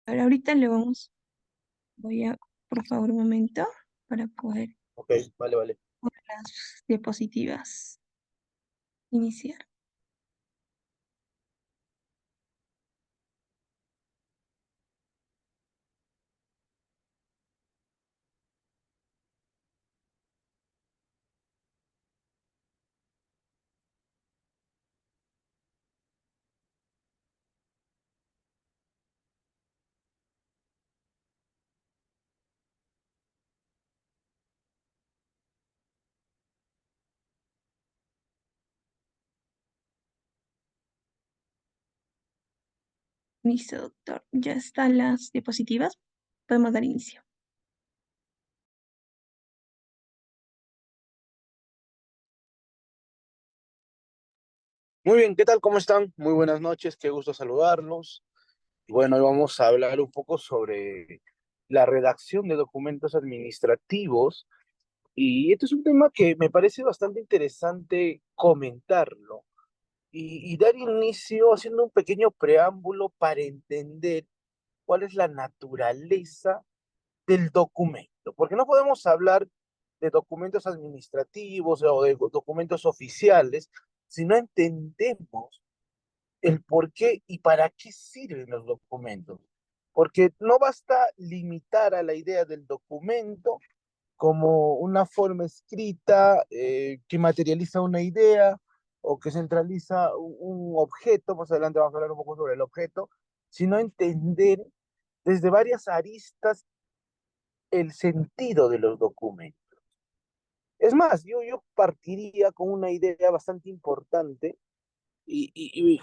Ahora ahorita voy a, por favor, un momento para poder Ok, vale, vale. poner las diapositivas. Iniciar. Listo, doctor. Ya están las diapositivas. Podemos dar inicio. Muy bien, ¿qué tal? ¿Cómo están? Muy buenas noches, qué gusto saludarlos. Y bueno, hoy vamos a hablar un poco sobre la redacción de documentos administrativos. Y este es un tema que me parece bastante interesante comentarlo y dar inicio haciendo un pequeño preámbulo para entender cuál es la naturaleza del documento. Porque no podemos hablar de documentos administrativos o de documentos oficiales si no entendemos el por qué y para qué sirven los documentos. Porque no basta limitar a la idea del documento como una forma escrita que materializa una idea o que centraliza un objeto, más adelante vamos a hablar un poco sobre el objeto, sino entender desde varias aristas el sentido de los documentos. Es más, yo partiría con una idea bastante importante y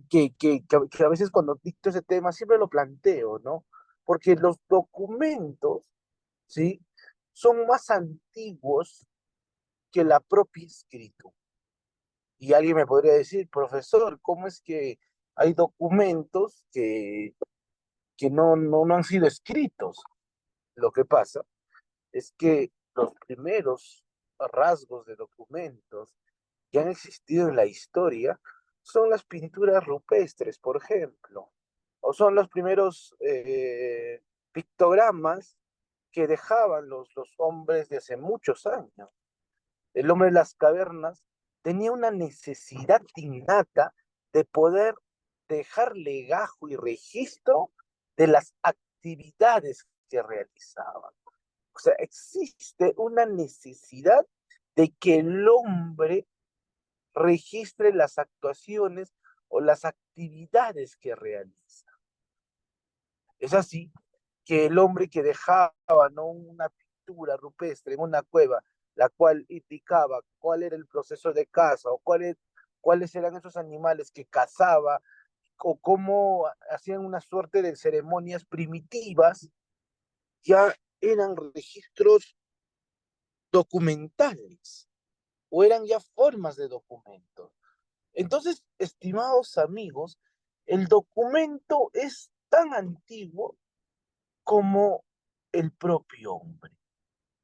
que a veces cuando dicto ese tema siempre lo planteo, ¿no? Porque los documentos, ¿sí? Son más antiguos que la propia escritura. Y alguien me podría decir, profesor, ¿cómo es que hay documentos que no han sido escritos? Lo que pasa es que los primeros rasgos de documentos que han existido en la historia son las pinturas rupestres, por ejemplo, o son los primeros pictogramas que dejaban los hombres de hace muchos años. El hombre de las cavernas tenía una necesidad innata de poder dejar legajo y registro de las actividades que realizaban. O sea, existe una necesidad de que el hombre registre las actuaciones o las actividades que realiza. Es así que el hombre que dejaba, ¿no?, una pintura rupestre en una cueva, la cual indicaba cuál era el proceso de caza o cuáles eran esos animales que cazaba o cómo hacían una suerte de ceremonias primitivas, ya eran registros documentales o eran ya formas de documentos. Entonces, estimados amigos, el documento es tan antiguo como el propio hombre.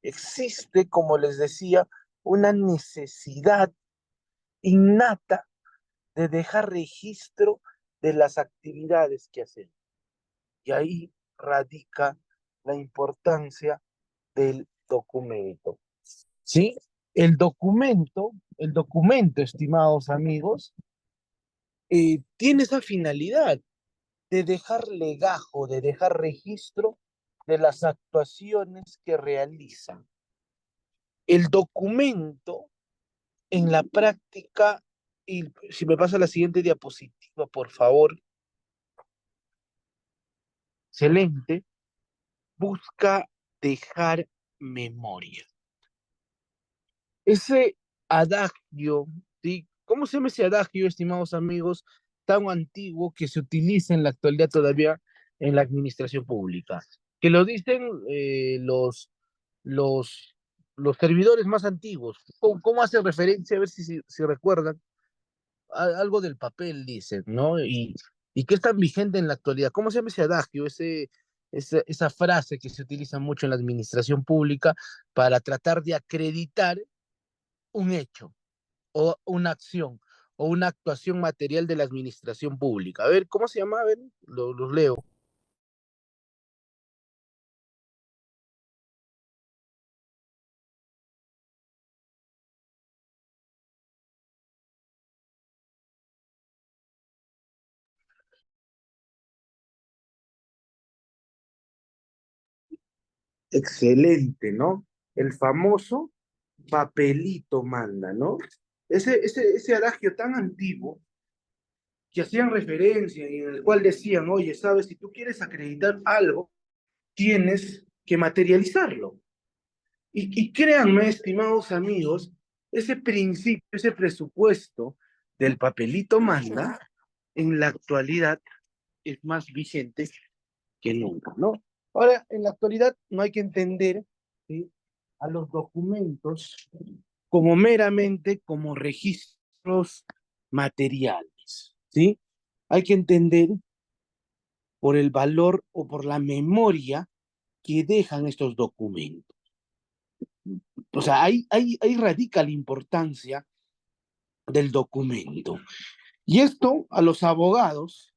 Existe, como les decía, una necesidad innata de dejar registro de las actividades que hacemos. Y ahí radica la importancia del documento. ¿Sí? El documento, estimados amigos, tiene esa finalidad de dejar legajo, de dejar registro de las actuaciones que realizan. El documento en la práctica, y si me pasa la siguiente diapositiva, por favor, excelente, busca dejar memoria. Ese adagio, ¿sí? ¿Cómo se llama ese adagio, estimados amigos, tan antiguo que se utiliza en la actualidad todavía en la administración pública? Que lo dicen los, los servidores más antiguos. ¿Cómo hace referencia? A ver si recuerdan. Algo del papel dicen, ¿no? Y que es tan vigente en la actualidad. ¿Cómo se llama ese adagio, esa frase que se utiliza mucho en la administración pública para tratar de acreditar un hecho o una acción o una actuación material de la administración pública? A ver, ¿cómo se llama? A ver, los leo. excelente, ¿no? El famoso papelito manda, ¿no? Ese adagio tan antiguo que hacían referencia y en el cual decían, oye, sabes, si tú quieres acreditar algo, tienes que materializarlo. Y créanme, estimados amigos, ese principio, ese presupuesto del papelito manda, en la actualidad es más vigente que nunca, ¿no? Ahora, en la actualidad no hay que entender, ¿sí?, a los documentos como meramente como registros materiales, ¿sí? Hay que entender por el valor o por la memoria que dejan estos documentos. O sea, ahí radica la importancia del documento. Y esto a los abogados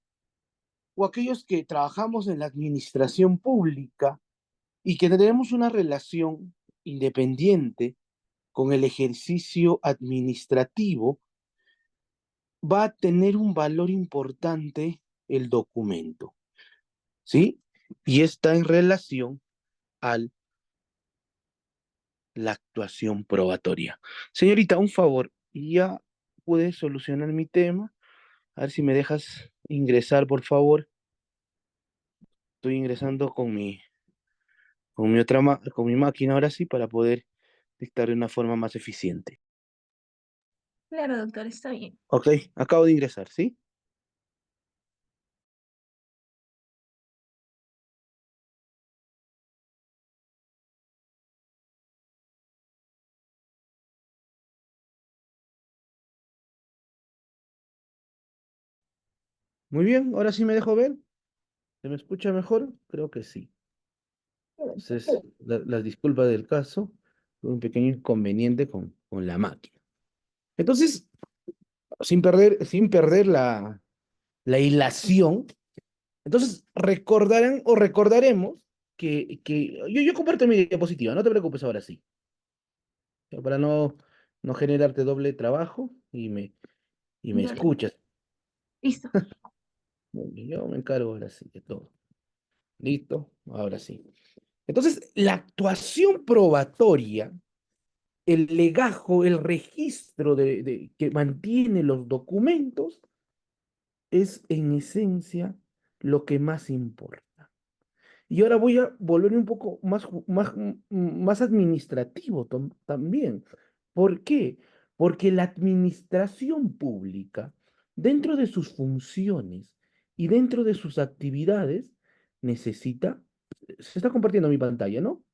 o aquellos que trabajamos en la administración pública y que tenemos una relación independiente con el ejercicio administrativo, va a tener un valor importante el documento, ¿sí? Y está en relación a la actuación probatoria. Señorita, un favor, ya pude solucionar mi tema. A ver si me dejas ingresar, por favor. Estoy ingresando con mi máquina ahora sí para poder dictar de una forma más eficiente. Claro, doctor, está bien. Ok, acabo de ingresar, ¿sí? Muy bien, ahora sí me dejo ver. ¿Se me escucha mejor? Creo que sí. Entonces, las disculpas del caso, tuve un pequeño inconveniente con la máquina. Entonces, sin perder la hilación, entonces recordarán o recordaremos que yo comparto mi diapositiva, no te preocupes ahora sí, para no generarte doble trabajo y me Dale, escuchas. listo. Muy bien, yo me encargo ahora sí de todo. Listo, ahora sí. Entonces, la actuación probatoria, el legajo, el registro que mantiene los documentos, es en esencia lo que más importa. Y ahora voy a volver un poco más administrativo también. ¿Por qué? Porque la administración pública, dentro de sus funciones y dentro de sus actividades, necesita, se está compartiendo mi pantalla, ¿no?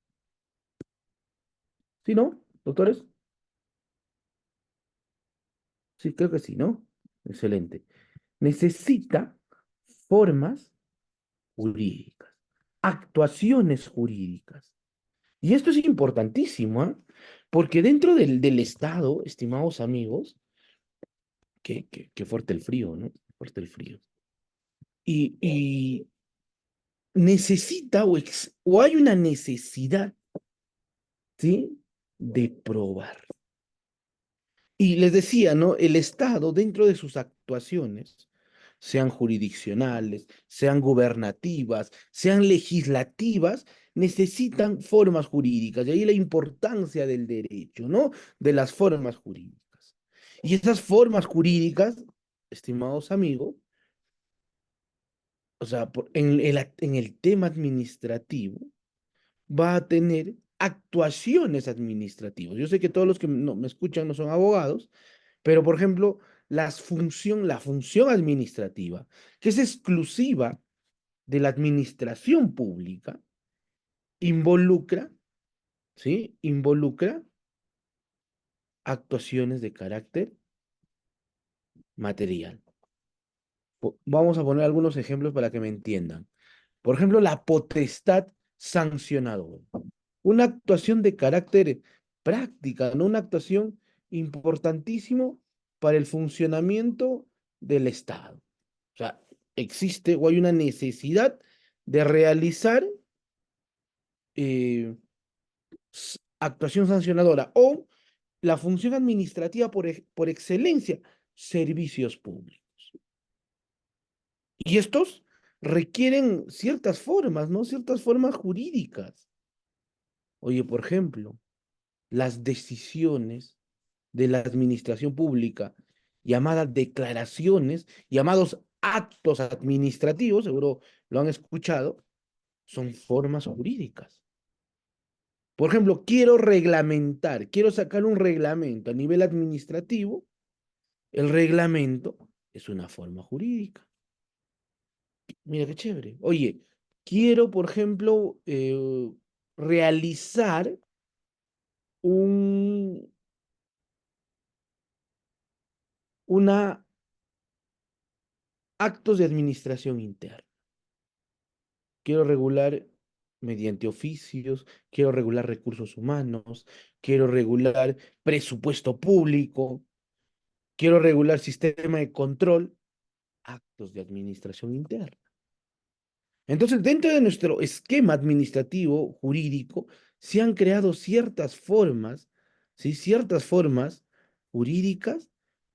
¿Sí, no, doctores? Sí, creo que sí, ¿no? Excelente. Necesita formas jurídicas, actuaciones jurídicas. Y esto es importantísimo, ¿ah? Porque dentro del Estado, estimados amigos, que fuerte el frío, ¿no? Fuerte el frío. Y necesita o hay una necesidad, ¿sí?, de probar. Y les decía, ¿no? El Estado, dentro de sus actuaciones, sean jurisdiccionales, sean gubernativas, sean legislativas, necesitan formas jurídicas. Y ahí la importancia del derecho, ¿no? De las formas jurídicas. Y esas formas jurídicas, estimados amigos, o sea, en el tema administrativo, va a tener actuaciones administrativas. Yo sé que todos los que me escuchan no son abogados, pero, por ejemplo, la función administrativa, que es exclusiva de la administración pública, involucra, ¿sí? Involucra actuaciones de carácter material. Vamos a poner algunos ejemplos para que me entiendan. Por ejemplo, la potestad sancionadora. Una actuación de carácter práctica, no una actuación importantísimo para el funcionamiento del Estado. O sea, existe o hay una necesidad de realizar eh, actuación sancionadora o la función administrativa por excelencia, servicios públicos. Y estos requieren ciertas formas, ¿no? Ciertas formas jurídicas. Oye, por ejemplo, las decisiones de la administración pública, llamadas declaraciones, llamados actos administrativos, seguro lo han escuchado, son formas jurídicas. Por ejemplo, quiero reglamentar, quiero sacar un reglamento a nivel administrativo, el reglamento es una forma jurídica. Mira qué chévere. Oye, quiero, por ejemplo, realizar un, una actos de administración interna. Quiero regular mediante oficios, quiero regular recursos humanos, quiero regular presupuesto público, quiero regular sistema de control, actos de administración interna. Entonces, dentro de nuestro esquema administrativo jurídico, se han creado ciertas formas, ¿sí? Ciertas formas jurídicas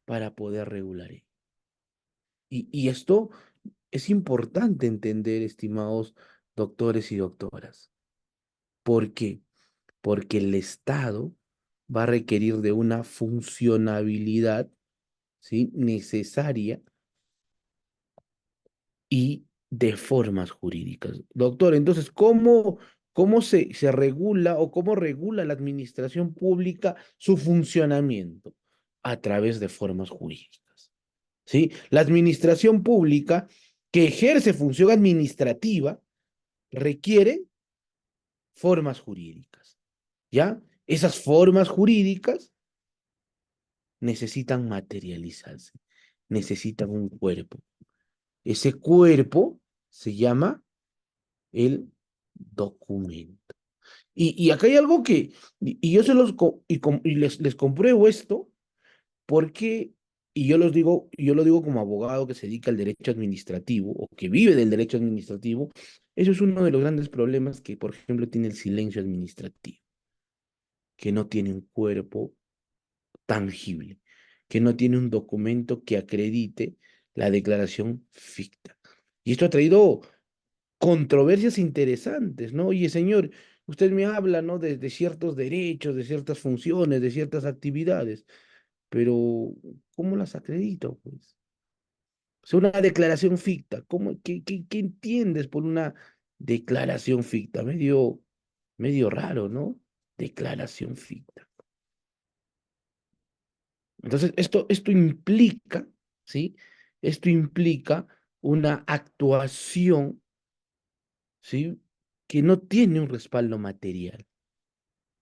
para poder regular ello. Y esto es importante entender, estimados doctores y doctoras. ¿Por qué? Porque el Estado va a requerir de una funcionabilidad, ¿sí? Necesaria y de formas jurídicas. Doctor, entonces, ¿cómo se regula o cómo regula la administración pública su funcionamiento? A través de formas jurídicas, ¿sí? La administración pública que ejerce función administrativa requiere formas jurídicas, ¿ya? Esas formas jurídicas necesitan materializarse, necesitan un cuerpo. Ese cuerpo se llama el documento. Y acá hay algo y yo se los, y les compruebo esto porque, y yo lo digo como abogado que se dedica al derecho administrativo o que vive del derecho administrativo, eso es uno de los grandes problemas que, por ejemplo, tiene el silencio administrativo, que no tiene un cuerpo tangible, que no tiene un documento que acredite la declaración ficta. Y esto ha traído controversias interesantes, ¿no? Oye, señor, usted me habla, ¿no? De ciertos derechos, de ciertas funciones, de ciertas actividades, pero ¿cómo las acredito, pues? O sea, una declaración ficta, qué entiendes por una declaración ficta? Medio raro, ¿no? Declaración ficta. Entonces, esto implica, ¿sí? Esto implica una actuación, ¿sí? Que no tiene un respaldo material.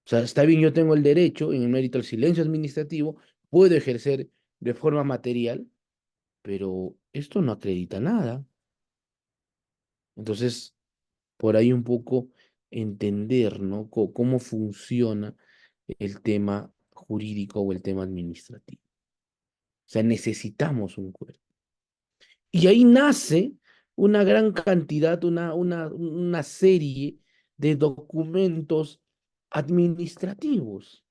O sea, está bien, yo tengo el derecho, en el mérito del silencio administrativo, puedo ejercer de forma material, pero esto no acredita nada. Entonces, por ahí un poco entender, ¿no? Cómo funciona el tema jurídico o el tema administrativo. O sea, necesitamos un cuerpo. Y ahí nace una gran cantidad, una serie de documentos administrativos,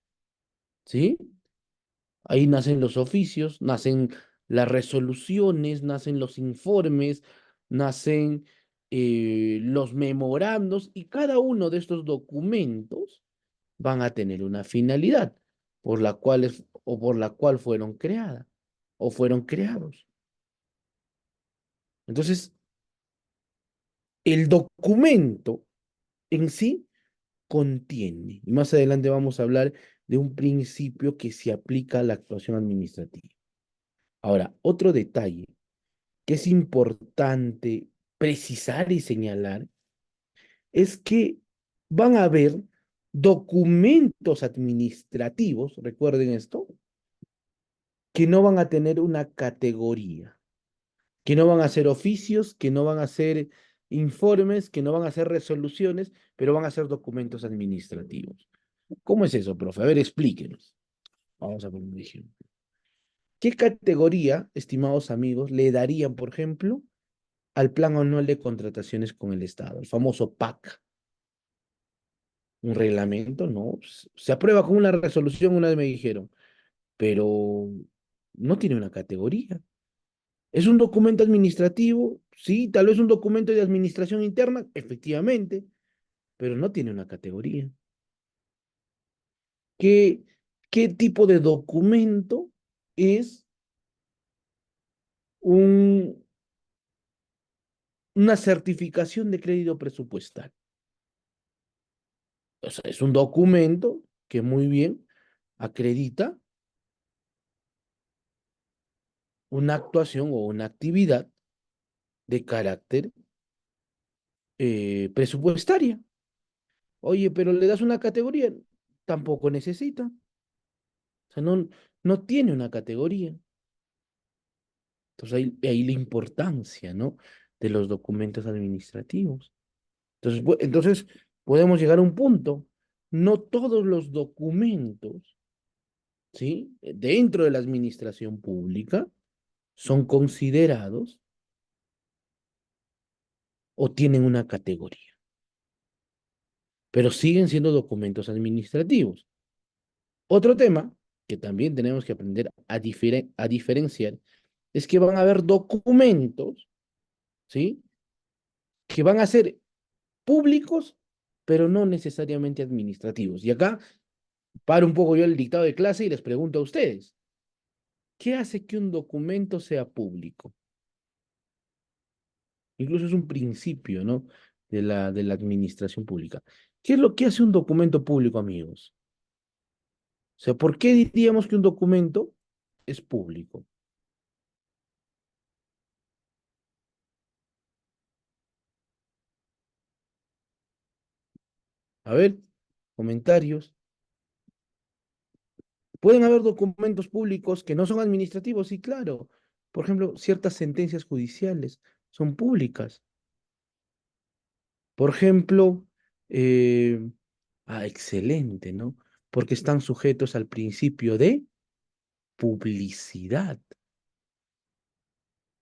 ¿sí? Ahí nacen los oficios, nacen las resoluciones, nacen los informes, nacen los memorandos y cada uno de estos documentos van a tener una finalidad por la cual o por la cual fueron creadas o fueron creados. Entonces, el documento en sí contiene, y más adelante vamos a hablar de un principio que se aplica a la actuación administrativa. Ahora, otro detalle que es importante precisar y señalar es que van a haber documentos administrativos, recuerden esto, que no van a tener una categoría, que no van a ser oficios, que no van a ser informes, que no van a ser resoluciones, pero van a ser documentos administrativos. ¿Cómo es eso, profe? A ver, explíquenos. Vamos a poner un ejemplo. ¿Qué categoría, estimados amigos, le darían, por ejemplo, al Plan Anual de Contrataciones con el Estado, el famoso PAC? Un reglamento, no. Se aprueba con una resolución, una vez me dijeron, pero no tiene una categoría. ¿Es un documento administrativo? Sí, tal vez un documento de administración interna, efectivamente, pero no tiene una categoría. ¿Qué, qué tipo de documento es un, una certificación de crédito presupuestal? O sea, es un documento que muy bien acredita una actuación o una actividad de carácter presupuestaria. Oye, pero le das una categoría, tampoco necesita. O sea, no tiene una categoría. Entonces ahí la importancia, ¿no? De los documentos administrativos. Entonces podemos llegar a un punto. No todos los documentos, ¿sí? Dentro de la administración pública son considerados o tienen una categoría, pero siguen siendo documentos administrativos. Otro tema que también tenemos que aprender a diferenciar es que van a haber documentos, ¿sí? Que van a ser públicos, pero no necesariamente administrativos. Y acá paro un poco yo el dictado de clase y les pregunto a ustedes, ¿qué hace que un documento sea público? Incluso es un principio, ¿no? De la administración pública. ¿Qué es lo que hace un documento público, amigos? O sea, ¿por qué diríamos que un documento es público? A ver, comentarios. Pueden haber documentos públicos que no son administrativos, sí, claro. Por ejemplo, ciertas sentencias judiciales son públicas. Por ejemplo, eh, excelente, ¿no? Porque están sujetos al principio de publicidad,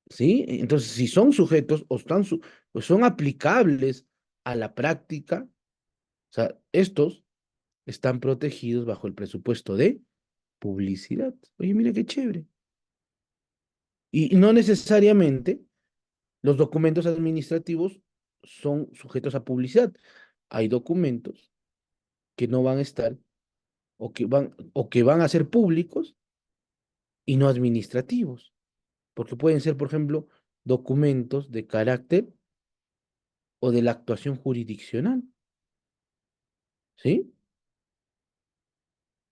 ¿sí? Entonces, si son sujetos o son aplicables a la práctica, o sea, estos están protegidos bajo el presupuesto de publicidad. Oye, mira qué chévere. Y no necesariamente los documentos administrativos son sujetos a publicidad. Hay documentos que no van a estar o que van a ser públicos y no administrativos, porque pueden ser, por ejemplo, documentos de carácter o de la actuación jurisdiccional, ¿sí?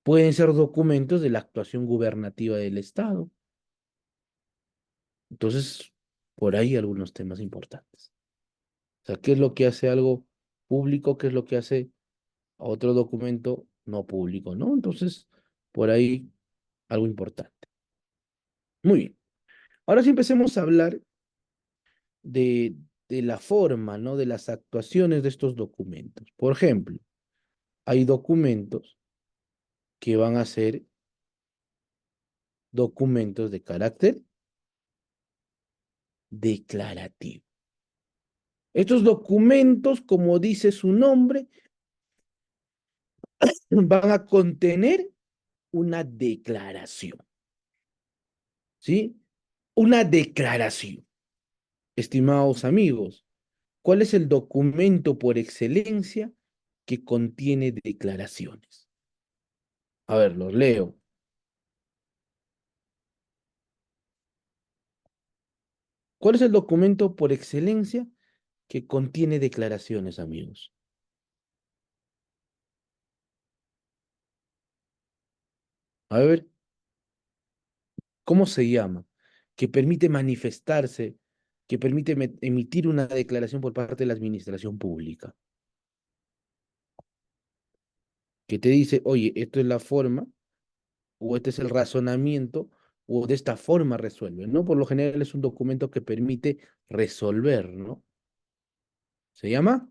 Pueden ser documentos de la actuación gubernativa del Estado. Entonces, por ahí algunos temas importantes. O sea, ¿qué es lo que hace algo público? ¿Qué es lo que hace a otro documento no público, ¿no? Entonces, por ahí algo importante. Muy bien. Ahora sí empecemos a hablar de, de la forma, ¿no? De las actuaciones de estos documentos. Por ejemplo, hay documentos que van a ser documentos de carácter declarativo. Estos documentos, como dice su nombre, van a contener una declaración, ¿sí? Una declaración. Estimados amigos, ¿cuál es el documento por excelencia que contiene declaraciones? A ver, los leo. ¿Cuál es el documento por excelencia que contiene declaraciones, amigos? A ver, ¿cómo se llama? Que permite manifestarse, que permite emitir una declaración por parte de la administración pública, que te dice, oye, esto es la forma, o este es el razonamiento, o de esta forma resuelve, ¿no? Por lo general es un documento que permite resolver, ¿no? ¿Se llama?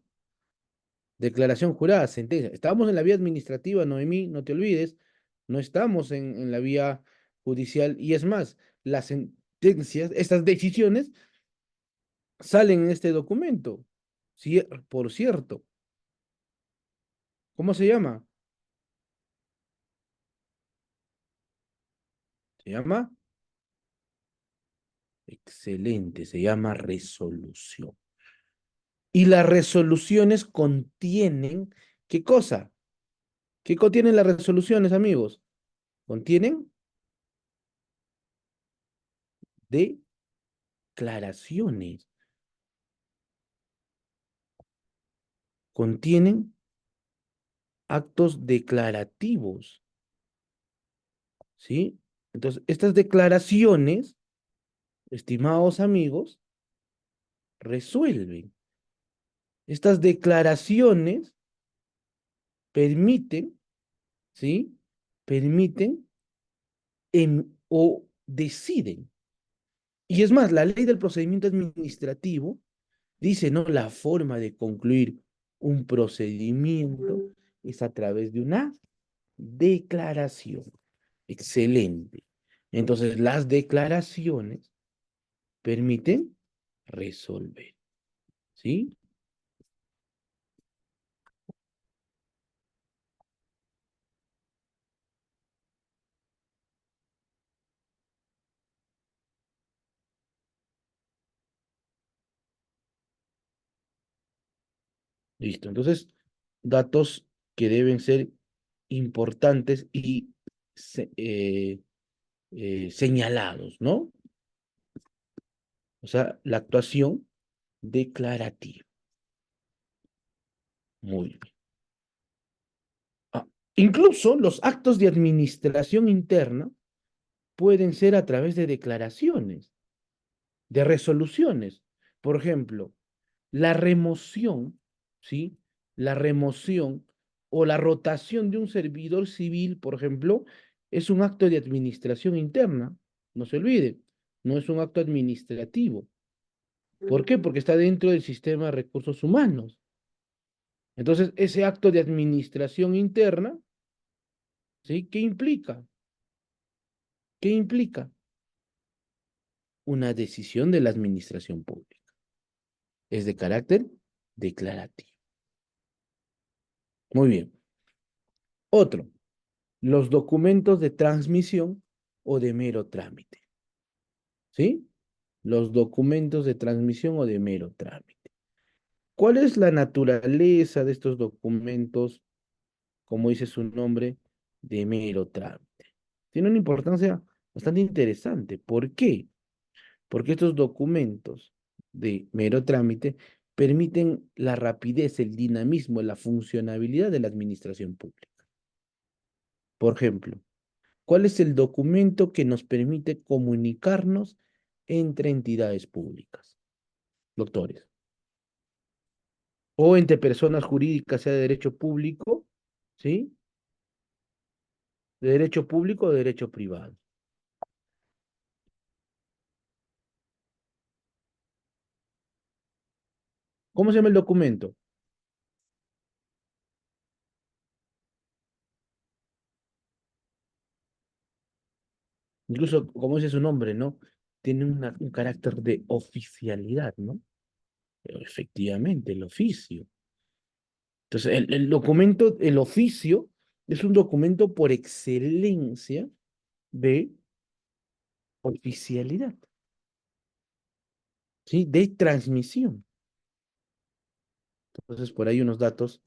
Declaración jurada, sentencia. Estamos en la vía administrativa, Noemí, no te olvides. No estamos en la vía judicial. Y es más, las sentencias, estas decisiones salen en este documento. Por cierto, ¿cómo se llama? Se llama, excelente, se llama resolución. Y las resoluciones contienen, ¿qué cosa? ¿Qué contienen las resoluciones, amigos? Contienen declaraciones. Contienen actos declarativos, ¿sí? Entonces, estas declaraciones, estimados amigos, resuelven. Estas declaraciones permiten, ¿sí? Permiten o deciden. Y es más, la ley del procedimiento administrativo dice, ¿no? La forma de concluir un procedimiento es a través de una declaración. Excelente. Entonces, las declaraciones permiten resolver, ¿sí? Listo. Entonces, datos que deben ser importantes y señalados, ¿no? O sea, la actuación declarativa. Muy bien. Ah, incluso los actos de administración interna pueden ser a través de declaraciones, de resoluciones. Por ejemplo, la remoción, ¿sí? La remoción o la rotación de un servidor civil, por ejemplo, es un acto de administración interna. No se olvide, no es un acto administrativo. ¿Por qué? Porque está dentro del sistema de recursos humanos. Entonces, ese acto de administración interna, ¿sí? ¿Qué implica? ¿Qué implica? Una decisión de la administración pública. Es de carácter declarativo. Muy bien. Otro, los documentos de transmisión o de mero trámite. ¿Sí? Los documentos de transmisión o de mero trámite. ¿Cuál es la naturaleza de estos documentos, como dice su nombre, de mero trámite? Tiene una importancia bastante interesante. ¿Por qué? Porque estos documentos de mero trámite permiten la rapidez, el dinamismo, la funcionabilidad de la administración pública. Por ejemplo, ¿cuál es el documento que nos permite comunicarnos entre entidades públicas? Doctores. O entre personas jurídicas, sea de derecho público, ¿sí? De derecho público o de derecho privado. ¿Cómo se llama el documento? Incluso, como dice su nombre, ¿no? Tiene un carácter de oficialidad, ¿no? Pero efectivamente, el oficio. Entonces, el documento, el oficio, es un documento por excelencia de oficialidad, ¿sí? De transmisión. Entonces, por ahí unos datos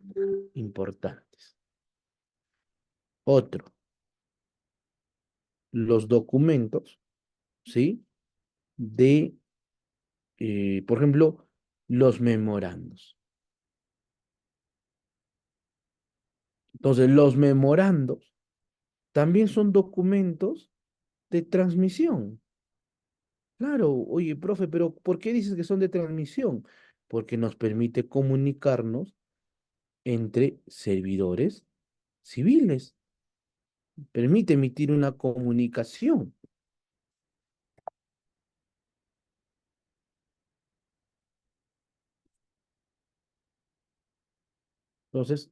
importantes. Otro, los documentos, ¿sí? De, por ejemplo, los memorandos. Entonces, los memorandos también son documentos de transmisión. Claro, oye, profe, pero ¿por qué dices que son de transmisión? Porque nos permite comunicarnos entre servidores civiles. Permite emitir una comunicación. Entonces,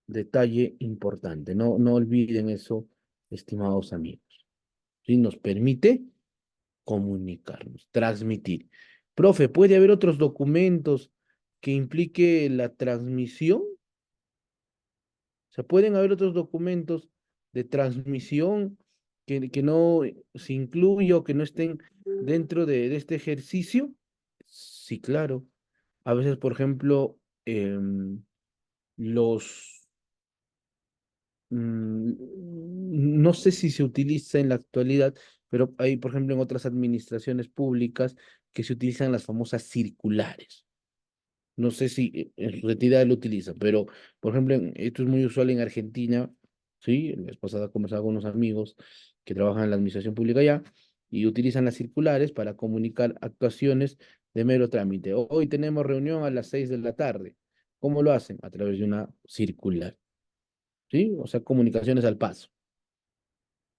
detalle importante. No, no olviden eso, estimados amigos. ¿Sí? Nos permite comunicarnos, transmitir. Profe, ¿puede haber otros documentos que implique la transmisión? O sea, ¿pueden haber otros documentos de transmisión que no se incluyan o que no estén dentro de este ejercicio? Sí, claro. A veces, por ejemplo, los no sé si se utiliza en la actualidad, pero hay, por ejemplo, en otras administraciones públicas que se utilizan las famosas circulares. No sé si en su entidad lo utiliza, pero, por ejemplo, esto es muy usual en Argentina, ¿sí? La vez pasada conversaba con unos amigos que trabajan en la administración pública allá y utilizan las circulares para comunicar actuaciones de mero trámite. Hoy tenemos reunión a las 6 de la tarde. ¿Cómo lo hacen? A través de una circular, ¿sí? O sea, comunicaciones al paso.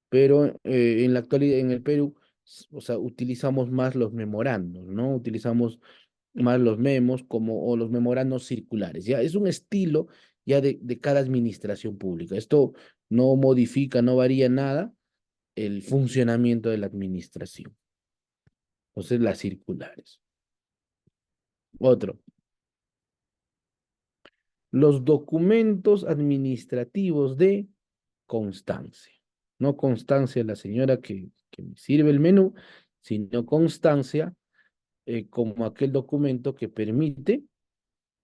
Pero en la actualidad, en el Perú, o sea, utilizamos más los memorandos, ¿no? Utilizamos más los memos como, o los memorandos circulares. Ya es un estilo ya de cada administración pública. Esto no modifica, no varía nada el funcionamiento de la administración. Entonces, las circulares. Otro, los documentos administrativos de constancia. No constancia la señora que me sirve el menú, sino constancia como aquel documento que permite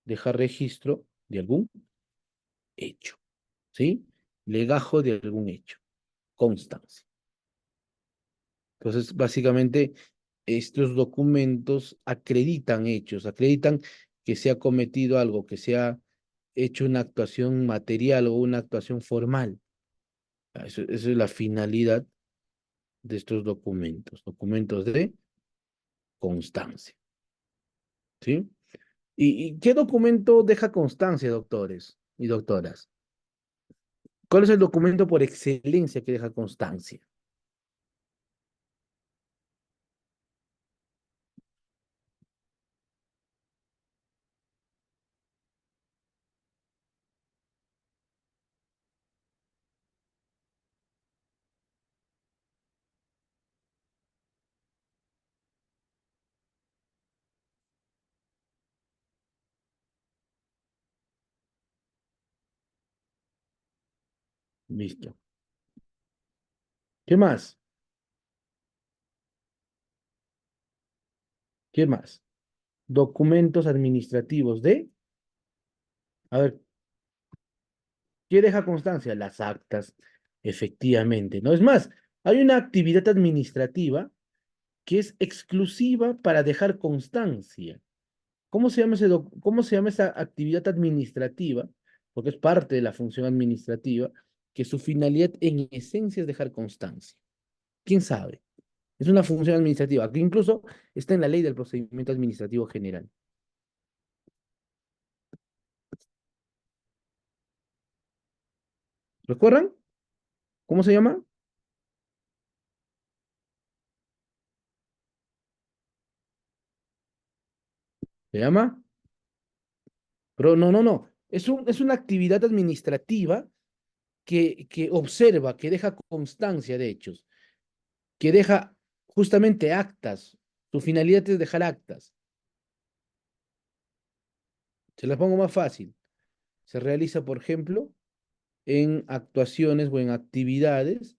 dejar registro de algún hecho. ¿Sí? Legajo de algún hecho, constancia. Entonces, básicamente, estos documentos acreditan hechos, acreditan que se ha cometido algo, que se ha hecho una actuación material o una actuación formal. Eso es la finalidad de estos documentos, documentos de constancia. ¿Sí? ¿Y qué documento deja constancia, doctores y doctoras? ¿Cuál es el documento por excelencia que deja constancia? Listo. ¿Qué más? ¿Qué más? Documentos administrativos de, a ver, ¿qué deja constancia? Las actas, efectivamente, ¿no? Es más, hay una actividad administrativa que es exclusiva para dejar constancia. ¿Cómo se llama cómo se llama esa actividad administrativa? Porque es parte de la función administrativa, que su finalidad en esencia es dejar constancia. ¿Quién sabe? Es una función administrativa que incluso está en la ley del procedimiento administrativo general. ¿Recuerdan? ¿Cómo se llama? Se llama, pero no, no, no. Es una actividad administrativa que observa, que deja constancia de hechos, que deja justamente actas. Su finalidad es dejar actas. Se las pongo más fácil. Se realiza, por ejemplo, en actuaciones o en actividades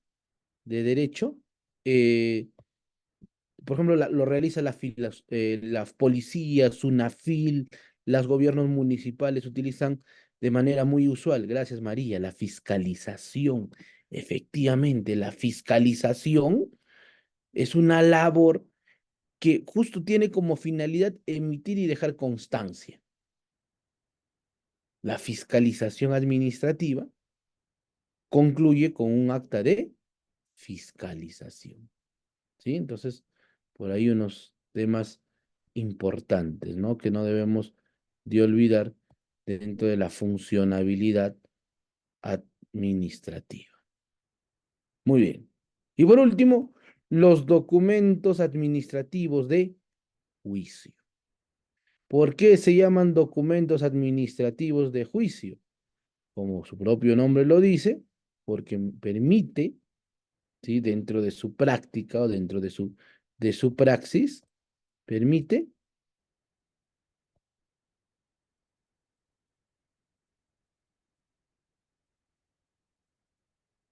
de derecho. eh, por ejemplo, lo realiza la policía, SUNAFIL, los gobiernos municipales utilizan de manera muy usual, gracias María, la fiscalización. Efectivamente, la fiscalización es una labor que justo tiene como finalidad emitir y dejar constancia. La fiscalización administrativa concluye con un acta de fiscalización. ¿Sí? Entonces, por ahí unos temas importantes, ¿no? Que no debemos de olvidar dentro de la funcionabilidad administrativa. Muy bien. Y por último, los documentos administrativos de juicio. ¿Por qué se llaman documentos administrativos de juicio? Como su propio nombre lo dice, porque permite, ¿sí? Dentro de su práctica o dentro de su praxis, permite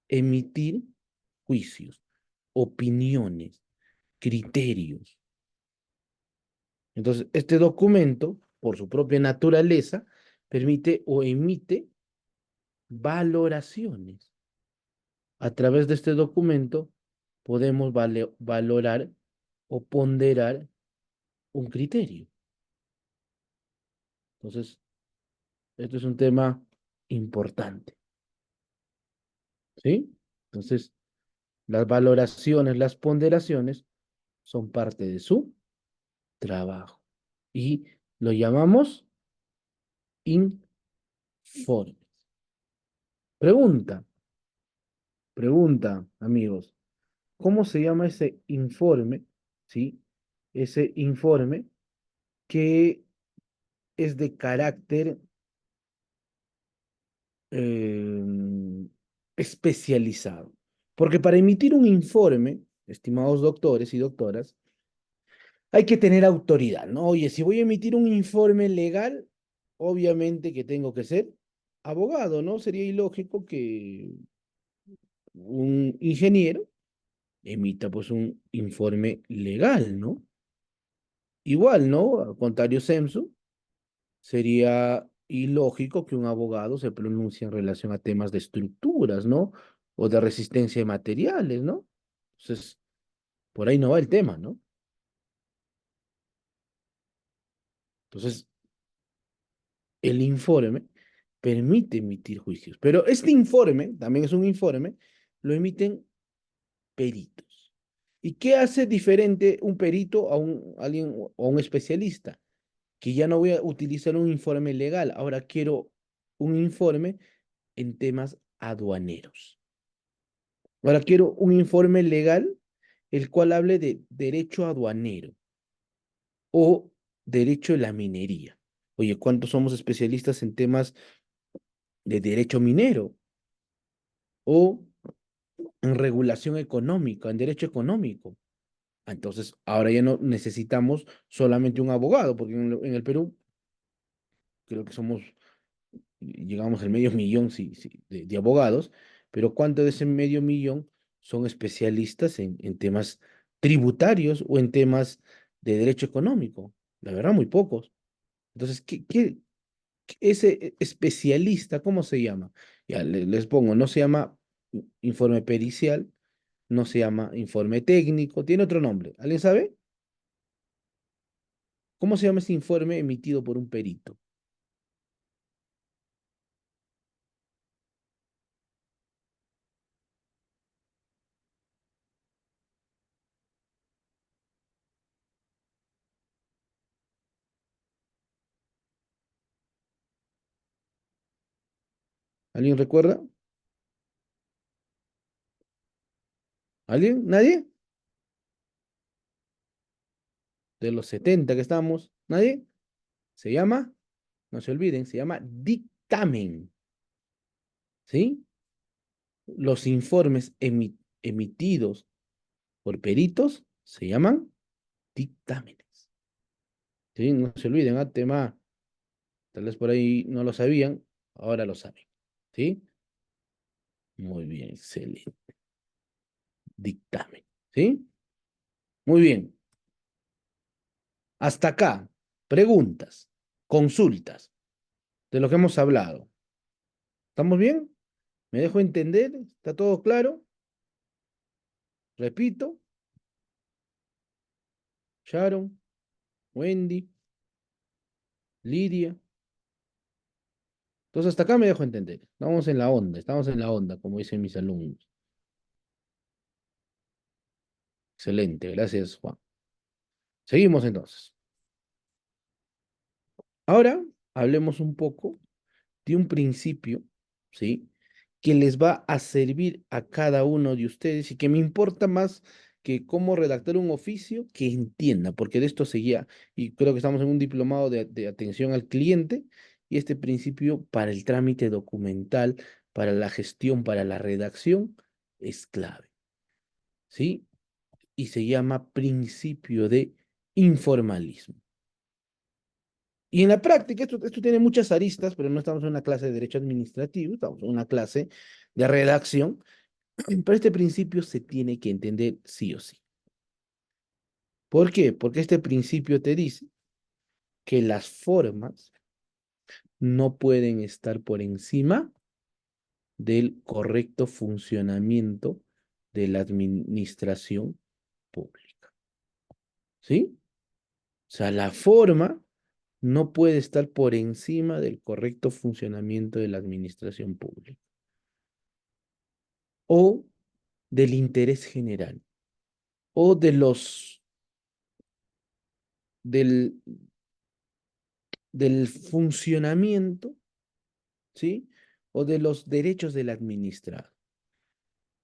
emitir juicios, opiniones, criterios. Entonces, este documento, por su propia naturaleza, permite o emite valoraciones. A través de este documento podemos valorar o ponderar un criterio. Entonces, esto es un tema importante, ¿sí? Entonces, las valoraciones, las ponderaciones son parte de su trabajo y lo llamamos informes. Pregunta, pregunta, amigos, ¿cómo se llama ese informe? ¿Sí? Ese informe que es de carácter eh, especializado. Porque para emitir un informe, estimados doctores y doctoras, hay que tener autoridad, ¿no? Oye, si voy a emitir un informe legal, obviamente que tengo que ser abogado, ¿no? Sería ilógico que un ingeniero emita pues un informe legal, ¿no? Igual, ¿no? Al contrario, Semsu, sería ilógico que un abogado se pronuncie en relación a temas de estructuras, ¿no? O de resistencia de materiales, ¿no? Entonces, por ahí no va el tema, ¿no? Entonces, el informe permite emitir juicios, pero este informe, también es un informe, lo emiten peritos. ¿Y qué hace diferente un perito a alguien o a un especialista? Que ya no voy a utilizar un informe legal, ahora quiero un informe en temas aduaneros. Ahora quiero un informe legal el cual hable de derecho aduanero o derecho de la minería. Oye, ¿cuántos somos especialistas en temas de derecho minero o en regulación económica, en derecho económico? Entonces, ahora ya no necesitamos solamente un abogado, porque en el Perú creo que somos, llegamos al medio millón de abogados, pero ¿cuánto de ese medio millón son especialistas en temas tributarios o en temas de derecho económico? La verdad, muy pocos. Entonces, ese especialista, cómo se llama? Ya les pongo, no se llama informe pericial, no se llama informe técnico, tiene otro nombre. ¿Alguien sabe? ¿Cómo se llama ese informe emitido por un perito? ¿Alguien recuerda? ¿Alguien? ¿Nadie? De los 70 que estamos. ¿Nadie? Se llama, no se olviden, se llama dictamen. ¿Sí? Los informes emitidos por peritos se llaman dictámenes. ¿Sí? No se olviden, tema, tal vez por ahí no lo sabían, ahora lo saben. ¿Sí? Muy bien, excelente. Dictamen. ¿Sí? Muy bien. Hasta acá, preguntas, consultas de lo que hemos hablado. ¿Estamos bien? ¿Me dejo entender? ¿Está todo claro? Repito, Sharon, Wendy, Lidia. Entonces hasta acá me dejo entender. Estamos en la onda, como dicen mis alumnos. Excelente, gracias, Juan. Seguimos entonces. Ahora hablemos un poco de un principio, ¿sí? Que les va a servir a cada uno de ustedes y que me importa más que cómo redactar un oficio que entienda, porque de esto seguía, y creo que estamos en un diplomado de atención al cliente, y este principio para el trámite documental, para la gestión, para la redacción, es clave, ¿sí? Y se llama principio de informalismo. Y en la práctica, esto tiene muchas aristas, pero no estamos en una clase de derecho administrativo, estamos en una clase de redacción, pero este principio se tiene que entender sí o sí. ¿Por qué? Porque este principio te dice que las formas no pueden estar por encima del correcto funcionamiento de la administración pública. ¿Sí? O sea, la forma no puede estar por encima del correcto funcionamiento de la administración pública o del interés general o del, del funcionamiento, ¿sí? O de los derechos del administrado.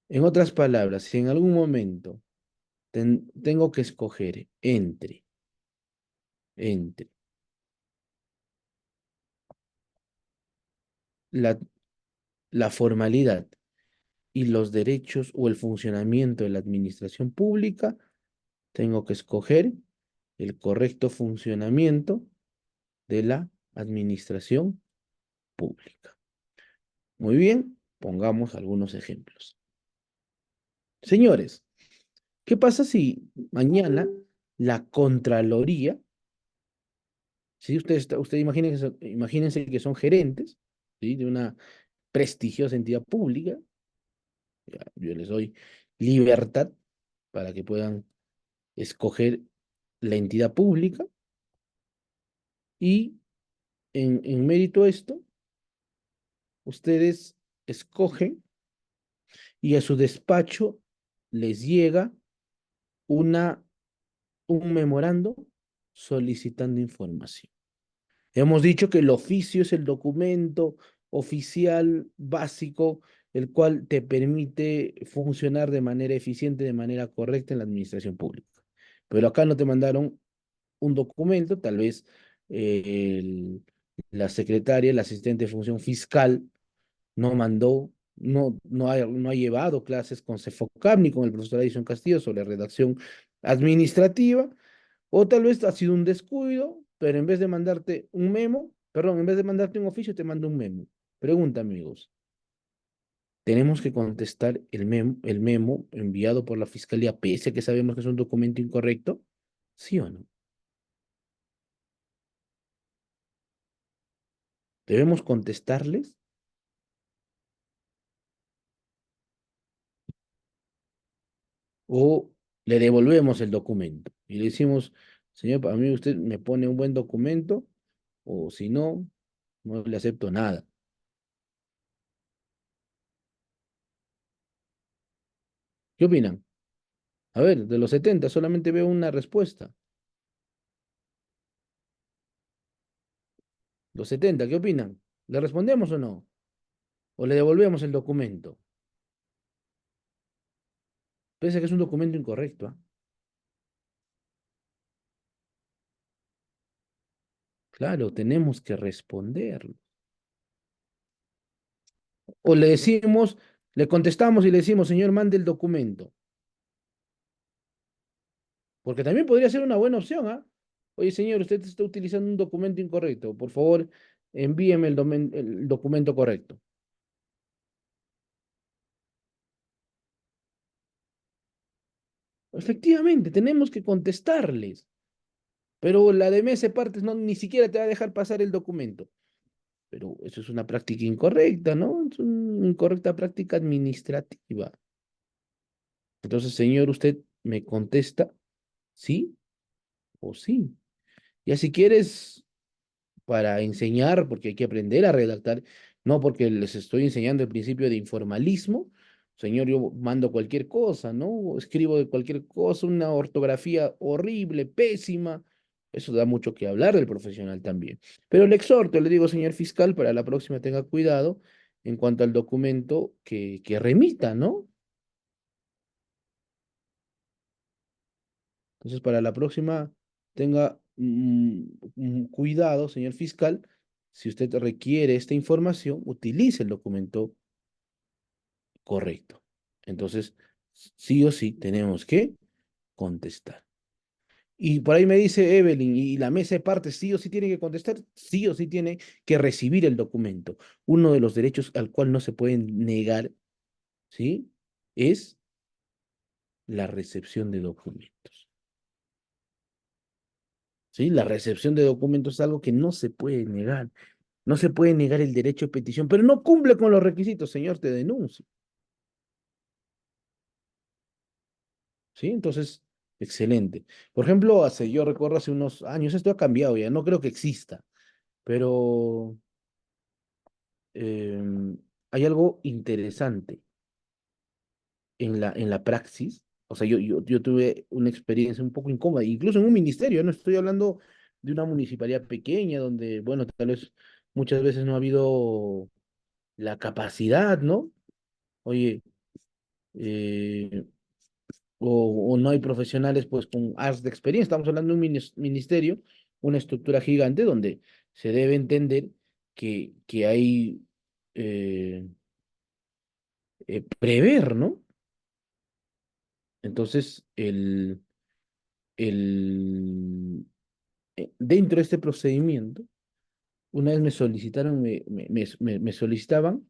En otras palabras, si en algún momento tengo que escoger entre la, la formalidad y los derechos o el funcionamiento de la administración pública, tengo que escoger el correcto funcionamiento de la administración pública. Muy bien, pongamos algunos ejemplos. Señores, ¿qué pasa si mañana la Contraloría, si usted imagínense que son gerentes, ¿sí? De una prestigiosa entidad pública, ya, yo les doy libertad para que puedan escoger la entidad pública y en mérito a esto, ustedes escogen y a su despacho les llega una, un memorando solicitando información. Hemos dicho que el oficio es el documento oficial básico, el cual te permite funcionar de manera eficiente, de manera correcta en la administración pública. Pero acá no te mandaron un documento, tal vez la secretaria, el asistente de función fiscal, no mandó, no ha llevado clases con Cefocap ni con el profesor Edison Castillo sobre redacción administrativa, o tal vez ha sido un descuido, pero en vez de mandarte un memo, perdón, en vez de mandarte un oficio, te mando un memo. Pregunta, amigos. ¿Tenemos que contestar el memo enviado por la Fiscalía pese a que sabemos que es un documento incorrecto? ¿Sí o no? ¿Debemos contestarles? ¿O le devolvemos el documento? Y le decimos, señor, a mí usted me pone un buen documento, o si no, no le acepto nada. ¿Qué opinan? A ver, de los 70 solamente veo una respuesta. Los 70, ¿qué opinan? ¿Le respondemos o no? ¿O le devolvemos el documento? Parece que es un documento incorrecto, ¿ah? Claro, tenemos que responderlo. O le decimos, le contestamos y le decimos, señor, mande el documento. Porque también podría ser una buena opción, ¿ah? Oye, señor, usted está utilizando un documento incorrecto. Por favor, envíeme el documento correcto. Efectivamente, tenemos que contestarles. Pero la de MS Partes no, ni siquiera te va a dejar pasar el documento. Pero eso es una práctica incorrecta, ¿no? Es una incorrecta práctica administrativa. Entonces, señor, usted me contesta sí o sí. Ya si quieres, para enseñar, porque hay que aprender a redactar, no porque les estoy enseñando el principio de informalismo, señor, yo mando cualquier cosa, ¿no? Escribo de cualquier cosa, una ortografía horrible, pésima. Eso da mucho que hablar del profesional también. Pero le exhorto, le digo, señor fiscal, para la próxima tenga cuidado en cuanto al documento que remita, ¿no? Entonces, para la próxima, tenga cuidado, señor fiscal. Si usted requiere esta información, utilice el documento correcto. Entonces, sí o sí, tenemos que contestar. Y por ahí me dice Evelyn, y la mesa de partes sí o sí tiene que contestar, sí o sí tiene que recibir el documento. Uno de los derechos al cual no se pueden negar, ¿sí? Es la recepción de documentos. ¿Sí? La recepción de documentos es algo que no se puede negar. No se puede negar el derecho de petición, pero no cumple con los requisitos, señor, te denuncio. ¿Sí? Entonces, excelente. Por ejemplo, yo recuerdo hace unos años, esto ha cambiado ya, no creo que exista, pero em, hay algo interesante en la praxis. O sea, yo tuve una experiencia un poco incómoda, incluso en un ministerio, no estoy hablando de una municipalidad pequeña donde, bueno, tal vez muchas veces no ha habido la capacidad, ¿no? Oye, eh, o no hay profesionales pues con años de experiencia. Estamos hablando de un ministerio, una estructura gigante donde se debe entender que hay prever, ¿no? Entonces, el, dentro de este procedimiento, una vez me solicitaron, me solicitaban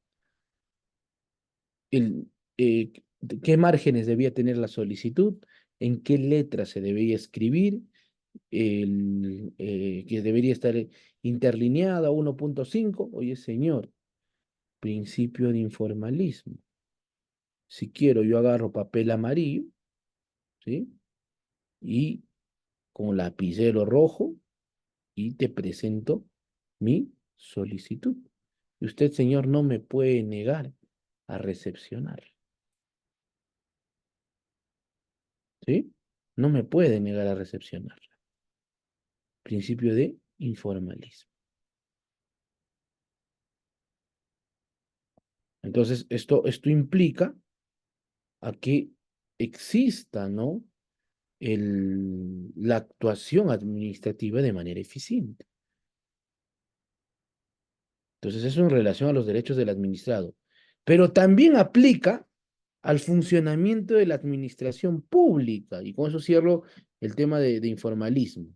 el, qué márgenes debía tener la solicitud, en qué letra se debía escribir, que debería estar interlineada 1.5. Oye, señor, principio de informalismo. Si quiero, yo agarro papel amarillo, ¿sí? Y con lapicero rojo y te presento mi solicitud. Y usted, señor, no me puede negar a recepcionar, ¿sí? No me puede negar a recepcionar. Principio de informalismo. Entonces, esto implica a que exista, ¿no? La actuación administrativa de manera eficiente. Entonces, eso en relación a los derechos del administrado. Pero también aplica al funcionamiento de la administración pública. Y con eso cierro el tema de informalismo.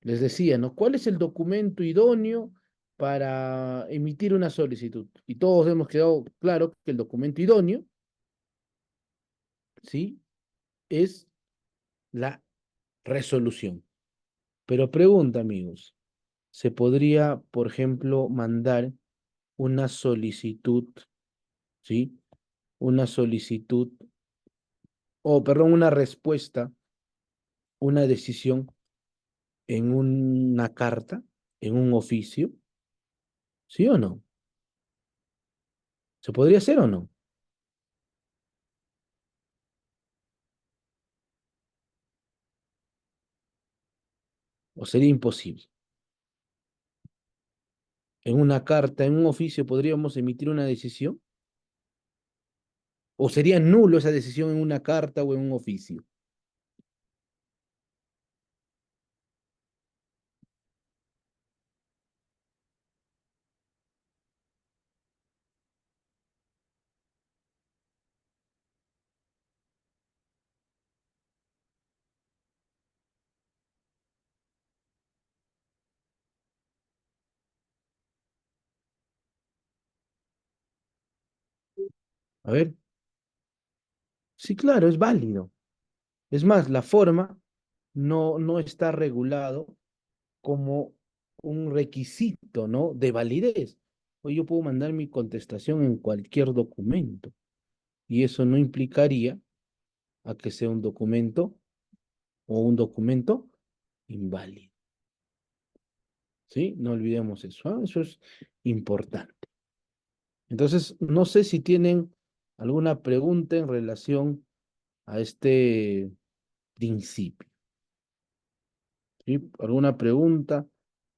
Les decía, ¿no? ¿Cuál es el documento idóneo para emitir una solicitud? Y todos hemos quedado claro que el documento idóneo, ¿sí? Es la resolución. Pero pregunta, amigos, ¿se podría, por ejemplo, mandar una solicitud, ¿sí? Una solicitud, o perdón, una respuesta, una decisión en una carta, en un oficio? ¿Sí o no? ¿Se podría hacer o no? ¿O sería imposible? En una carta, en un oficio, podríamos emitir una decisión. ¿O sería nulo esa decisión en una carta o en un oficio? A ver, sí, claro, es válido. Es más, la forma no está regulado como un requisito, ¿no? De validez. O yo puedo mandar mi contestación en cualquier documento y eso no implicaría a que sea un documento o un documento inválido. ¿Sí? No olvidemos eso, ¿ah? Eso es importante. Entonces, no sé si tienen alguna pregunta en relación a este principio. ¿Sí? ¿Alguna pregunta,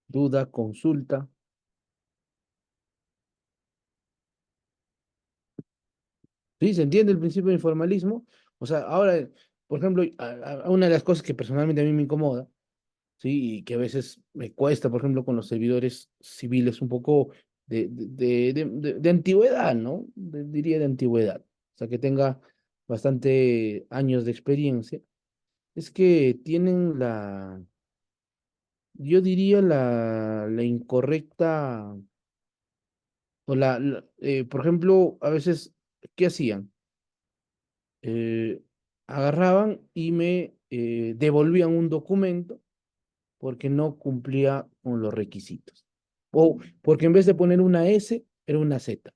duda, consulta? ¿Sí? ¿Se entiende el principio de informalismo? O sea, ahora, por ejemplo, una de las cosas que personalmente a mí me incomoda, ¿sí? Y que a veces me cuesta, por ejemplo, con los servidores civiles un poco de antigüedad, ¿no? Diría de antigüedad. O sea, que tenga bastante años de experiencia. Es que tienen yo diría la incorrecta, o por ejemplo, a veces, ¿qué hacían? Eh, Agarraban y me devolvían un documento porque no cumplía con los requisitos. O porque en vez de poner una S, era una Z.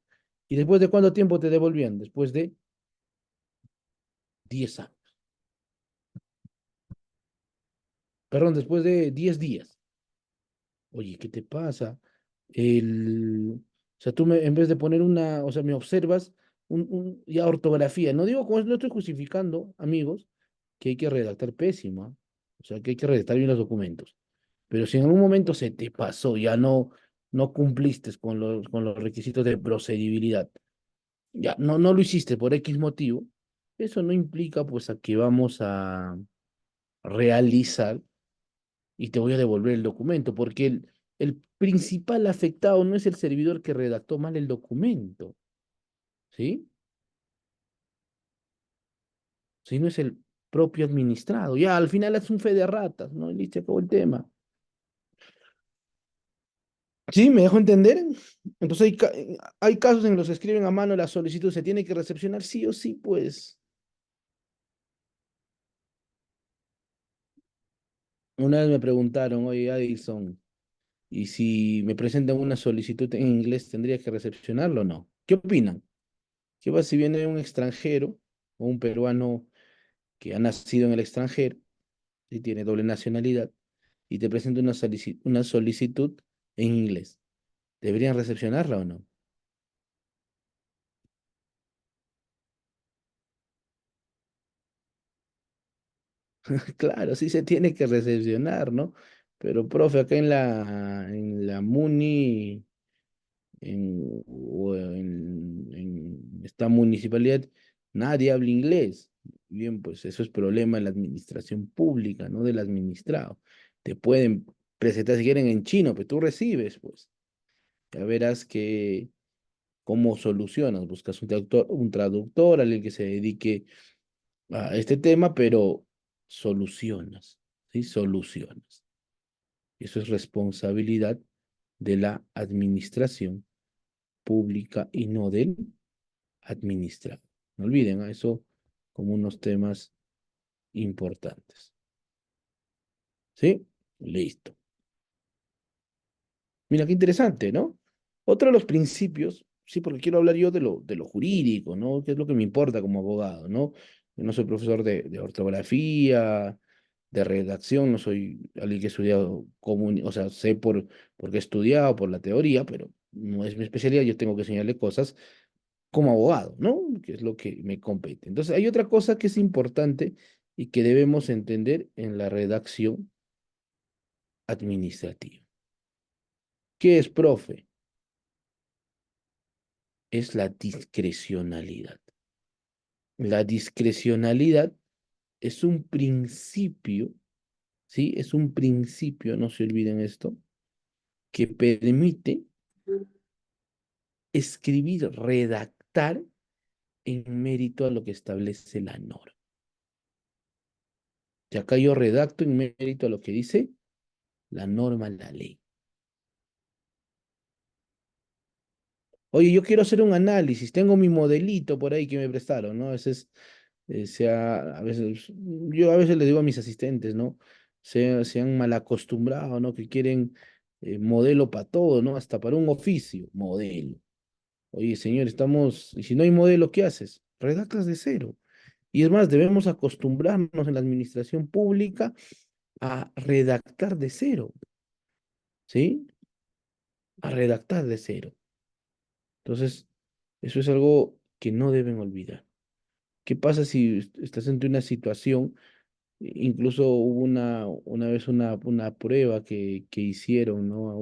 ¿Y después de cuánto tiempo te devolvían? Después de 10 años. Perdón, después de 10 días. Oye, ¿qué te pasa? O sea, en vez de poner una, o sea, me observas ya ortografía. No digo, no estoy justificando, amigos, que hay que redactar pésimo, ¿ah? O sea, que hay que redactar bien los documentos. Pero si en algún momento se te pasó, ya no cumpliste con los requisitos de procedibilidad, ya no lo hiciste por X motivo, eso no implica pues a que vamos a realizar y te voy a devolver el documento, porque el principal afectado no es el servidor que redactó mal el documento, ¿sí? Sino es el propio administrado. Ya, al final es un fe de ratas, ¿no? Y listo, acabó el tema. ¿Sí? ¿Me dejo entender? Entonces hay casos en los que escriben a mano la solicitud, se tiene que recepcionar sí o sí, pues. Una vez me preguntaron, oye, Adilson, ¿y si me presentan una solicitud en inglés, tendría que recepcionarlo o no? ¿Qué opinan? ¿Qué pasa si viene un extranjero o un peruano que ha nacido en el extranjero y tiene doble nacionalidad y te presenta una solicitud en inglés? ¿Deberían recepcionarla o no? Claro, sí se tiene que recepcionar, ¿no? Pero, profe, acá en la MUNI, en esta municipalidad, nadie habla inglés. Bien, pues eso es problema de la administración pública, no del administrado. Te pueden presentar si quieren en chino, pero tú recibes, pues. Ya verás que cómo solucionas. Buscas un traductor, alguien que se dedique a este tema, pero solucionas, ¿sí? Solucionas. Eso es responsabilidad de la administración pública y no del administrado. No olviden a eso como unos temas importantes. ¿Sí? Listo. Mira, qué interesante, ¿no? Otro de los principios, sí, porque quiero hablar yo de lo jurídico, ¿no? Que es lo que me importa como abogado, ¿no? Yo no soy profesor de ortografía, de redacción, no soy alguien que he estudiado, o sea, sé porque he estudiado por la teoría, pero no es mi especialidad, yo tengo que enseñarle cosas como abogado, ¿no? Que es lo que me compete. Entonces, hay otra cosa que es importante y que debemos entender en la redacción administrativa. ¿Qué es, profe? Es la discrecionalidad. La discrecionalidad es un principio, ¿sí? Es un principio, no se olviden esto, que permite escribir, redactar en mérito a lo que establece la norma. Y acá yo redacto en mérito a lo que dice la norma, la ley. Oye, yo quiero hacer un análisis, tengo mi modelito por ahí que me prestaron, ¿no? Yo a veces le digo a mis asistentes, ¿no? Se han mal acostumbrado, ¿no? Que quieren modelo para todo, ¿no? Hasta para un oficio, modelo. Oye, señor, y si no hay modelo, ¿qué haces? Redactas de cero. Y es más, debemos acostumbrarnos en la administración pública a redactar de cero, ¿sí? A redactar de cero. Entonces, eso es algo que no deben olvidar. ¿Qué pasa si estás ante una situación? Incluso hubo una vez una prueba que hicieron, ¿no?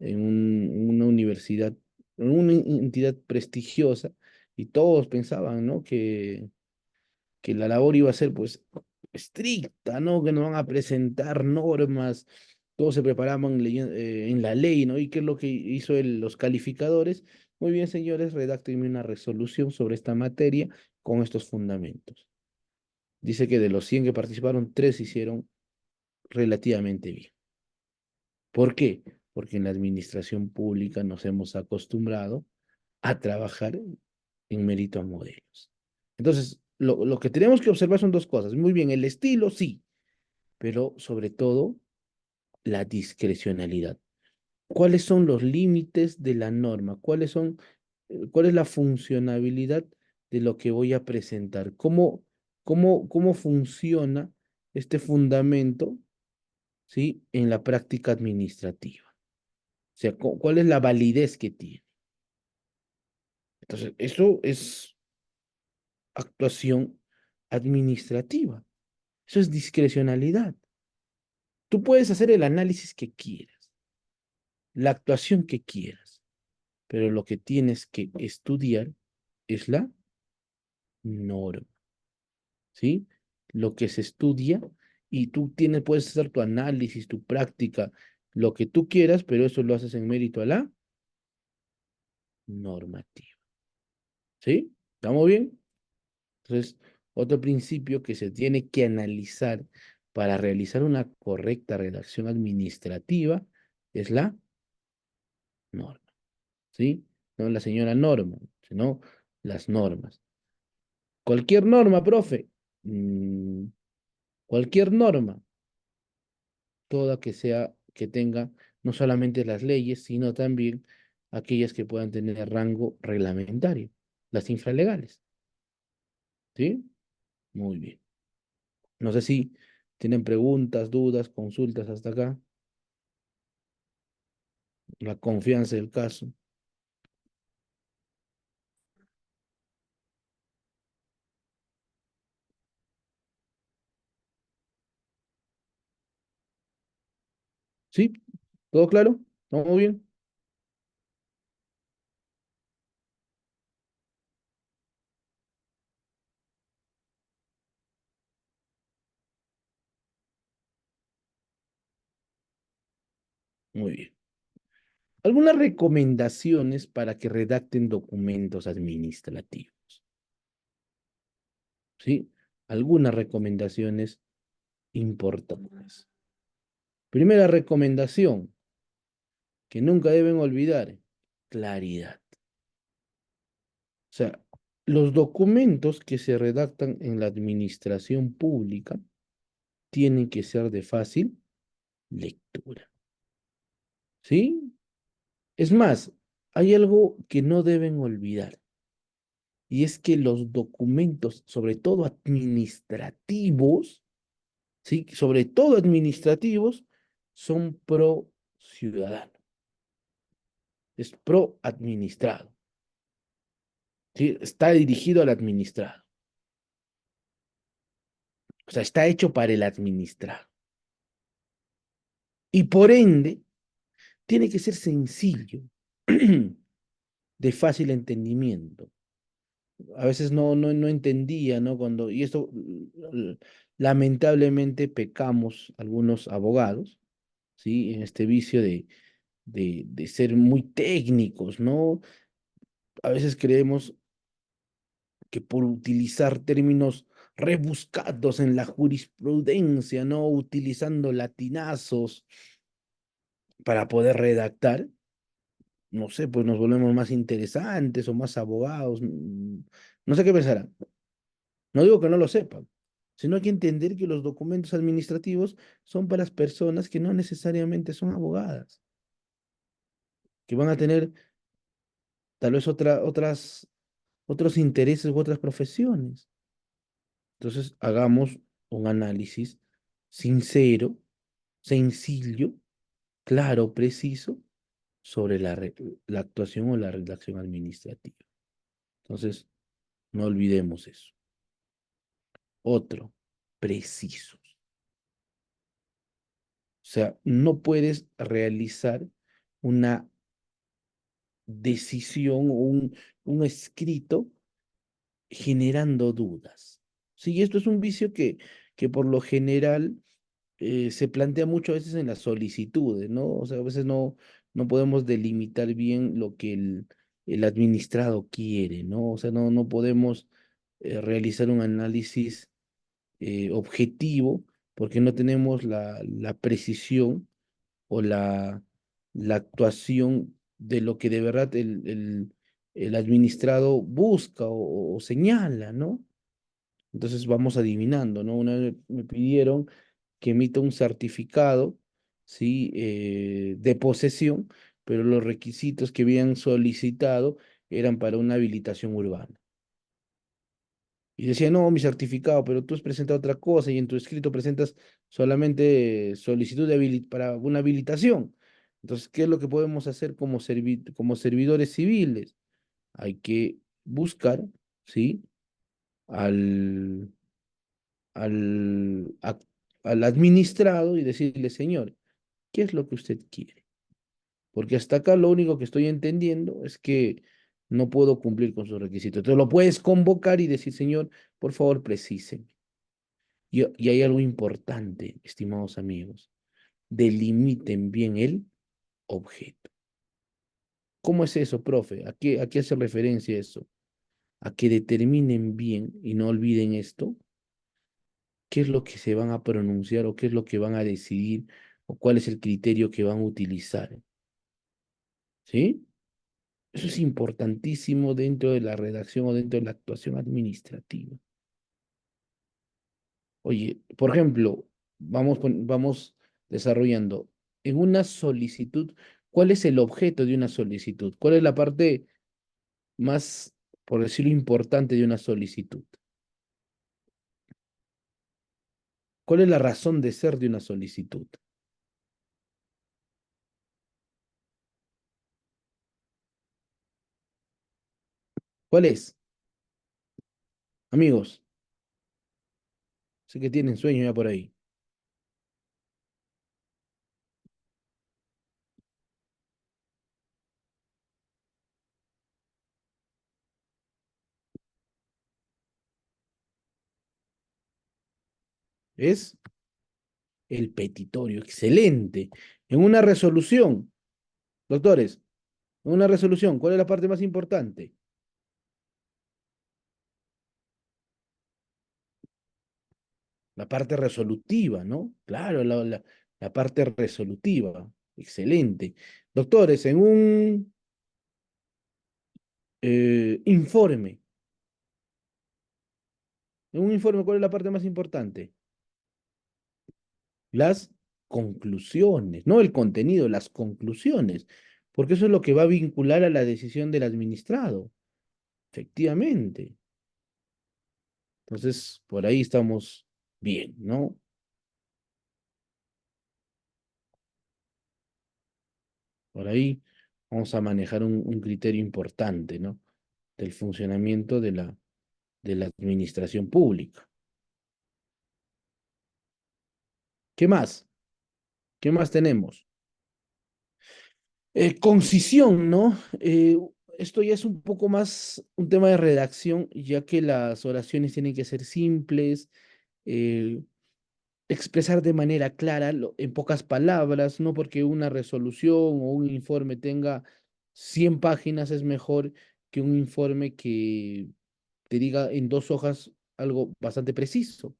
En una universidad, en una entidad prestigiosa, y todos pensaban, ¿no? Que la labor iba a ser, pues, estricta, ¿no? Que nos van a presentar normas, todos se preparaban en la ley, ¿no? ¿Y qué es lo que hizo los calificadores? Muy bien, señores, redactenme una resolución sobre esta materia con estos fundamentos. Dice que de los 100 que participaron, 3 hicieron relativamente bien. ¿Por qué? Porque en la administración pública nos hemos acostumbrado a trabajar en mérito a modelos. Entonces, lo que tenemos que observar son dos cosas. Muy bien, el estilo, sí, pero sobre todo la discrecionalidad. ¿Cuáles son los límites de la norma? ¿Cuál es la funcionabilidad de lo que voy a presentar? ¿Cómo funciona este fundamento, ¿sí? En la práctica administrativa? O sea, ¿cuál es la validez que tiene? Entonces, eso es actuación administrativa. Eso es discrecionalidad. Tú puedes hacer el análisis que quieras, la actuación que quieras, pero lo que tienes que estudiar es la norma, ¿sí? Lo que se estudia y puedes hacer tu análisis, tu práctica, lo que tú quieras, pero eso lo haces en mérito a la normativa, ¿sí? ¿Estamos bien? Entonces, otro principio que se tiene que analizar para realizar una correcta redacción administrativa es la norma, ¿sí? No la señora norma, sino las normas. Cualquier norma, profe. Cualquier norma, toda que tenga no solamente las leyes, sino también aquellas que puedan tener rango reglamentario, las infralegales, ¿sí? Muy bien. No sé si tienen preguntas, dudas, consultas hasta acá. La confianza del caso. ¿Sí? ¿Todo claro? ¿Todo bien? Muy bien. Algunas recomendaciones para que redacten documentos administrativos. ¿Sí? Algunas recomendaciones importantes. Primera recomendación que nunca deben olvidar, claridad. O sea, los documentos que se redactan en la administración pública tienen que ser de fácil lectura. ¿Sí? Es más, hay algo que no deben olvidar, y es que los documentos, sobre todo administrativos, ¿sí? Sobre todo administrativos, son pro ciudadano, es pro administrado, ¿sí? Está dirigido al administrado, o sea, está hecho para el administrado. Y por ende, tiene que ser sencillo, de fácil entendimiento. A veces no entendía, ¿no? Y esto, lamentablemente, pecamos algunos abogados, ¿sí? En este vicio de ser muy técnicos, ¿no? A veces creemos que por utilizar términos rebuscados en la jurisprudencia, ¿no? Utilizando latinazos para poder redactar, no sé, pues nos volvemos más interesantes o más abogados. No sé qué pensarán. No digo que no lo sepan, sino hay que entender que los documentos administrativos son para las personas que no necesariamente son abogadas, que van a tener tal vez otros intereses u otras profesiones. Entonces, hagamos un análisis sincero, sencillo, claro, preciso sobre la actuación o la redacción administrativa. Entonces, no olvidemos eso. Otro, precisos. O sea, no puedes realizar una decisión o un escrito generando dudas. Sí, esto es un vicio que por lo general se plantea muchas veces en las solicitudes, ¿no? O sea, a veces no podemos delimitar bien lo que el administrado quiere, ¿no? O sea, no podemos realizar un análisis objetivo porque no tenemos la precisión o la actuación de lo que de verdad el administrado busca o señala, ¿no? Entonces vamos adivinando, ¿no? Una vez me pidieron que emita un certificado ¿sí? De posesión, pero los requisitos que habían solicitado eran para una habilitación urbana. Y decía, no, mi certificado, pero tú has presentado otra cosa y en tu escrito presentas solamente solicitud de para una habilitación. Entonces, ¿qué es lo que podemos hacer como, como servidores civiles? Hay que buscar, ¿sí? Al, al, a- al administrado y decirle, señor, ¿qué es lo que usted quiere? Porque hasta acá lo único que estoy entendiendo es que no puedo cumplir con sus requisitos. Entonces lo puedes convocar y decir, señor, por favor, precise. Y hay algo importante, estimados amigos. Delimiten bien el objeto. ¿Cómo es eso, profe? A qué hace referencia eso? A que determinen bien y no olviden esto, qué es lo que se van a pronunciar o qué es lo que van a decidir o cuál es el criterio que van a utilizar. ¿Sí? Eso es importantísimo dentro de la redacción o dentro de la actuación administrativa. Oye, por ejemplo, vamos desarrollando en una solicitud, ¿cuál es el objeto de una solicitud? ¿Cuál es la parte más, por decirlo, importante de una solicitud? ¿Cuál es la razón de ser de una solicitud? ¿Cuál es? Amigos, sé que tienen sueño ya por ahí. Es el petitorio. Excelente. En una resolución, doctores, en una resolución, ¿cuál es la parte más importante? La parte resolutiva, ¿no? Claro, la parte resolutiva. Excelente. Doctores, informe, en un informe, ¿cuál es la parte más importante? Las conclusiones, no el contenido, las conclusiones, porque eso es lo que va a vincular a la decisión del administrado, efectivamente. Entonces, por ahí estamos bien, ¿no? Por ahí vamos a manejar un criterio importante, ¿no? Del funcionamiento de la administración pública. ¿Qué más? ¿Qué más tenemos? Concisión, ¿no? Esto ya es un poco más un tema de redacción, ya que las oraciones tienen que ser simples, eh, expresar de manera clara, en pocas palabras, no porque una resolución o un informe tenga 100 páginas es mejor que un informe que te diga en 2 hojas algo bastante preciso.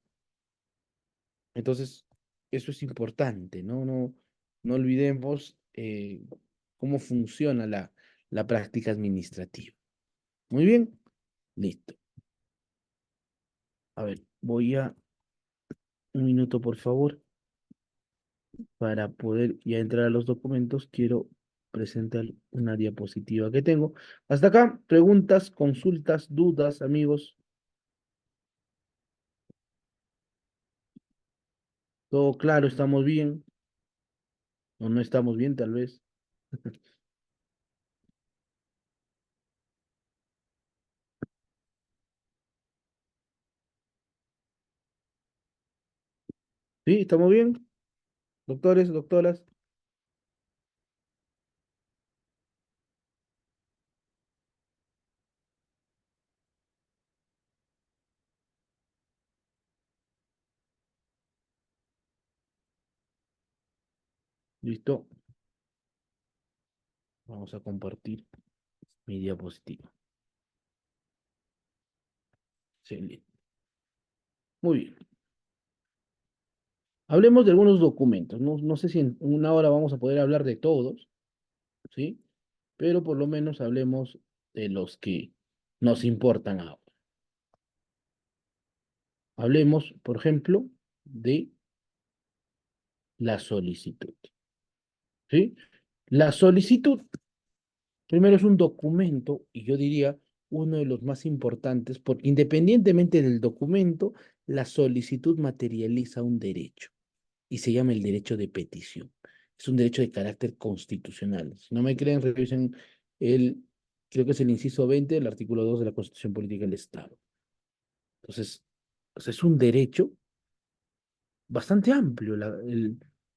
Entonces, eso es importante, ¿no? No olvidemos cómo funciona la práctica administrativa. Muy bien, listo. A ver, voy a un minuto, por favor, para poder ya entrar a los documentos. Quiero presentar una diapositiva que tengo. Hasta acá, preguntas, consultas, dudas, amigos. Todo claro, estamos bien o no estamos bien, tal vez. ¿Sí? ¿Estamos bien? Doctores, doctoras, listo. Vamos a compartir mi diapositiva. Sí, muy bien. Hablemos de algunos documentos. No sé si en una hora vamos a poder hablar de todos, ¿sí? Pero por lo menos hablemos de los que nos importan ahora. Hablemos, por ejemplo, de la solicitud. ¿sí? La solicitud, primero, es un documento, y yo diría uno de los más importantes, porque independientemente del documento, la solicitud materializa un derecho, y se llama el derecho de petición. Es un derecho de carácter constitucional. Si no me creen, revisen el, creo que es el inciso 20 del artículo 2 de la Constitución Política del Estado. Entonces, o sea, es un derecho bastante amplio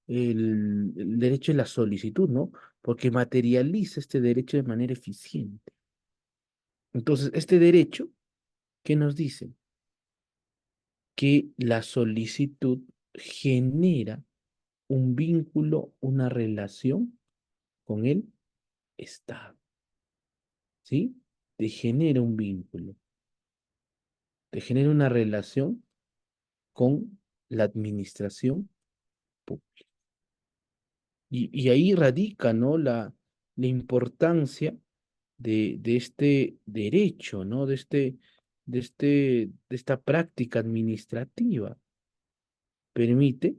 el derecho de la solicitud, ¿no? Porque materializa este derecho de manera eficiente. Entonces, este derecho, ¿qué nos dice? Que la solicitud genera un vínculo, una relación con el Estado, ¿sí? Te genera un vínculo, te genera una relación con la administración pública. Y ahí radica, ¿no? La importancia de este derecho, ¿no? De esta práctica administrativa. Permite,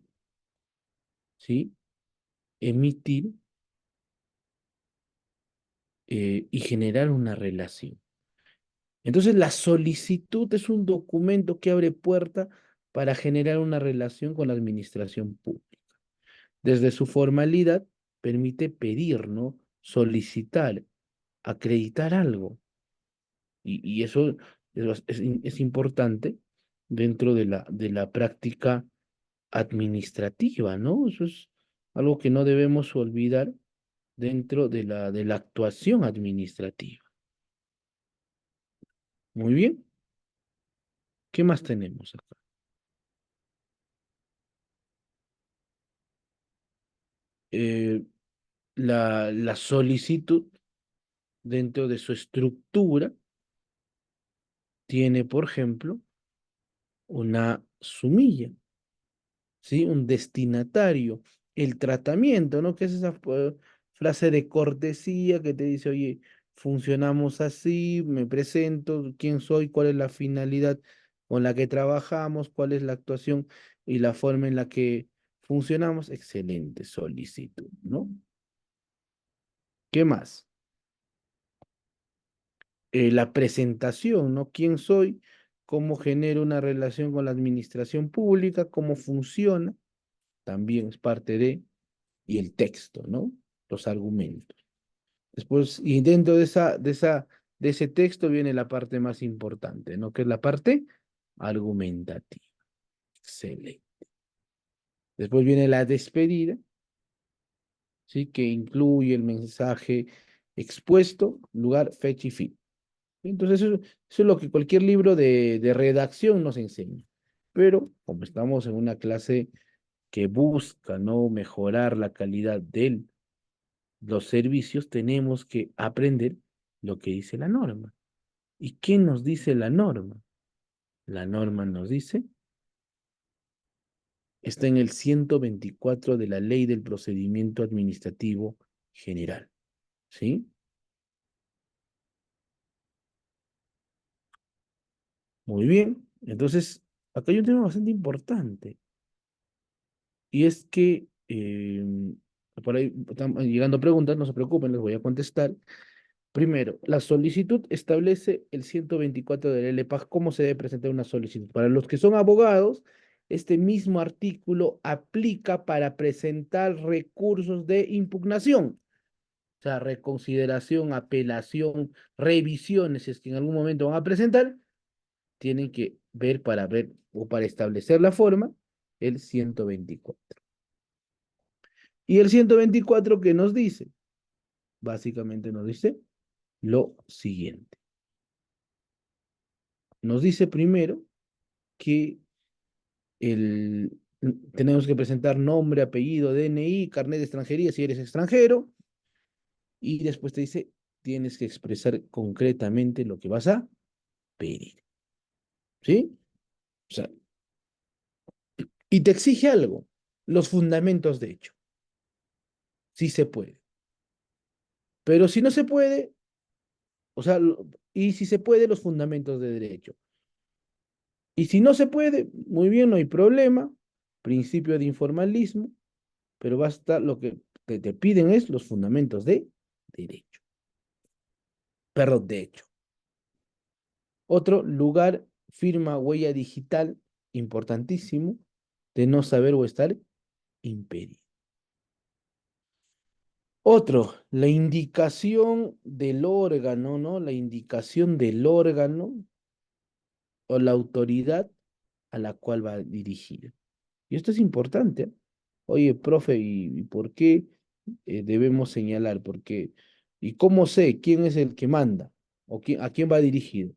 ¿sí? Emitir y generar una relación. Entonces, la solicitud es un documento que abre puerta para generar una relación con la administración pública. Desde su formalidad, permite pedir, ¿no? Solicitar, acreditar algo. Y eso es importante dentro de la práctica administrativa, ¿no? Eso es algo que no debemos olvidar dentro de la actuación administrativa. Muy bien. ¿Qué más tenemos acá? Eh, la solicitud dentro de su estructura tiene, por ejemplo, una sumilla, ¿sí? Un destinatario, el tratamiento, ¿no? Que es esa frase de cortesía que te dice, oye, funcionamos así, me presento, quién soy, cuál es la finalidad con la que trabajamos, cuál es la actuación y la forma en la que funcionamos. Excelente solicitud, ¿no? ¿Qué más? La presentación, ¿no? ¿Quién soy? ¿Cómo genero una relación con la administración pública? ¿Cómo funciona? También es parte de, y el texto, ¿no? Los argumentos. Después, y dentro de ese texto viene la parte más importante, ¿no? Que es la parte argumentativa. Excelente. Después viene la despedida, ¿sí? Que incluye el mensaje expuesto, lugar, fecha y fin. Entonces, eso es lo que cualquier libro de redacción nos enseña. Pero como estamos en una clase que busca, ¿no? Mejorar la calidad de los servicios, tenemos que aprender lo que dice la norma. ¿Y qué nos dice la norma? La norma nos dice, está en el 124 de la Ley del Procedimiento Administrativo General. ¿Sí? Muy bien. Entonces, acá hay un tema bastante importante. Y es que, por ahí están llegando preguntas, no se preocupen, les voy a contestar. Primero, la solicitud establece el 124 del LPAG cómo se debe presentar una solicitud. Para los que son abogados, este mismo artículo aplica para presentar recursos de impugnación, o sea, reconsideración, apelación, revisiones, si es que en algún momento van a presentar, tienen que ver o para establecer la forma, el 124. Y el 124, ¿qué nos dice? Básicamente nos dice lo siguiente. Nos dice primero que tenemos que presentar nombre, apellido, DNI, carnet de extranjería si eres extranjero, y después te dice, tienes que expresar concretamente lo que vas a pedir. ¿Sí? O sea, y te exige algo, los fundamentos de hecho. Sí se puede. Pero si no se puede, o sea, y si se puede, los fundamentos de derecho. Y si no se puede, muy bien, no hay problema. Principio de informalismo, pero basta lo que que te piden es los fundamentos de derecho. Perdón, de hecho. Otro lugar, firma, huella digital, importantísimo, de no saber o estar impedido. Otro, la indicación del órgano, ¿no? La indicación del órgano o la autoridad a la cual va dirigida. Y esto es importante. ¿Eh? Oye, profe, ¿y por qué debemos señalar? Porque, ¿y cómo sé quién es el que manda? ¿O quién, a quién va dirigido?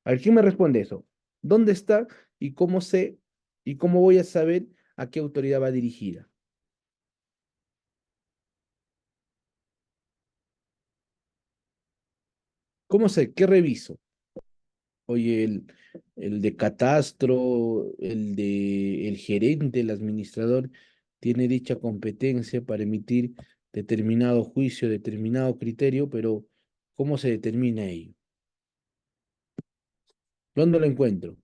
A ver, ¿quién me responde eso? ¿Dónde está y cómo sé y cómo voy a saber a qué autoridad va dirigida? ¿Cómo sé? ¿Qué reviso? Oye, el de catastro, el gerente, el administrador, tiene dicha competencia para emitir determinado juicio, determinado criterio, pero ¿cómo se determina ello? ¿Dónde lo encuentro?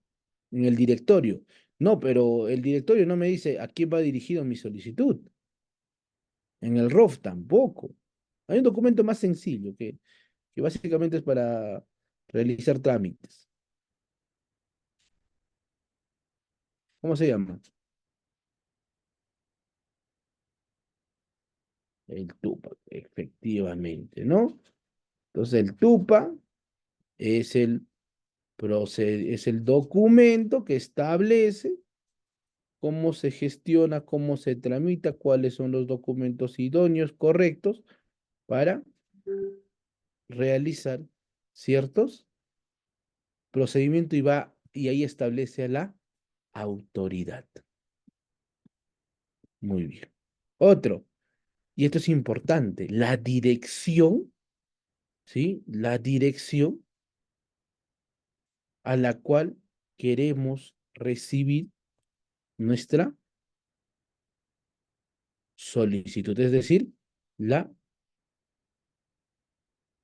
En el directorio. No, pero el directorio no me dice a quién va dirigido mi solicitud. En el ROF tampoco. Hay un documento más sencillo que básicamente es para realizar trámites. ¿Cómo se llama? El TUPA, efectivamente, ¿no? Entonces el TUPA es es el documento que establece cómo se gestiona, cómo se tramita, cuáles son los documentos idóneos, correctos para realizar ciertos procedimientos y ahí establece a la autoridad. Muy bien. Otro, y esto es importante, la dirección, ¿sí? La dirección a la cual queremos recibir nuestra solicitud, es decir, la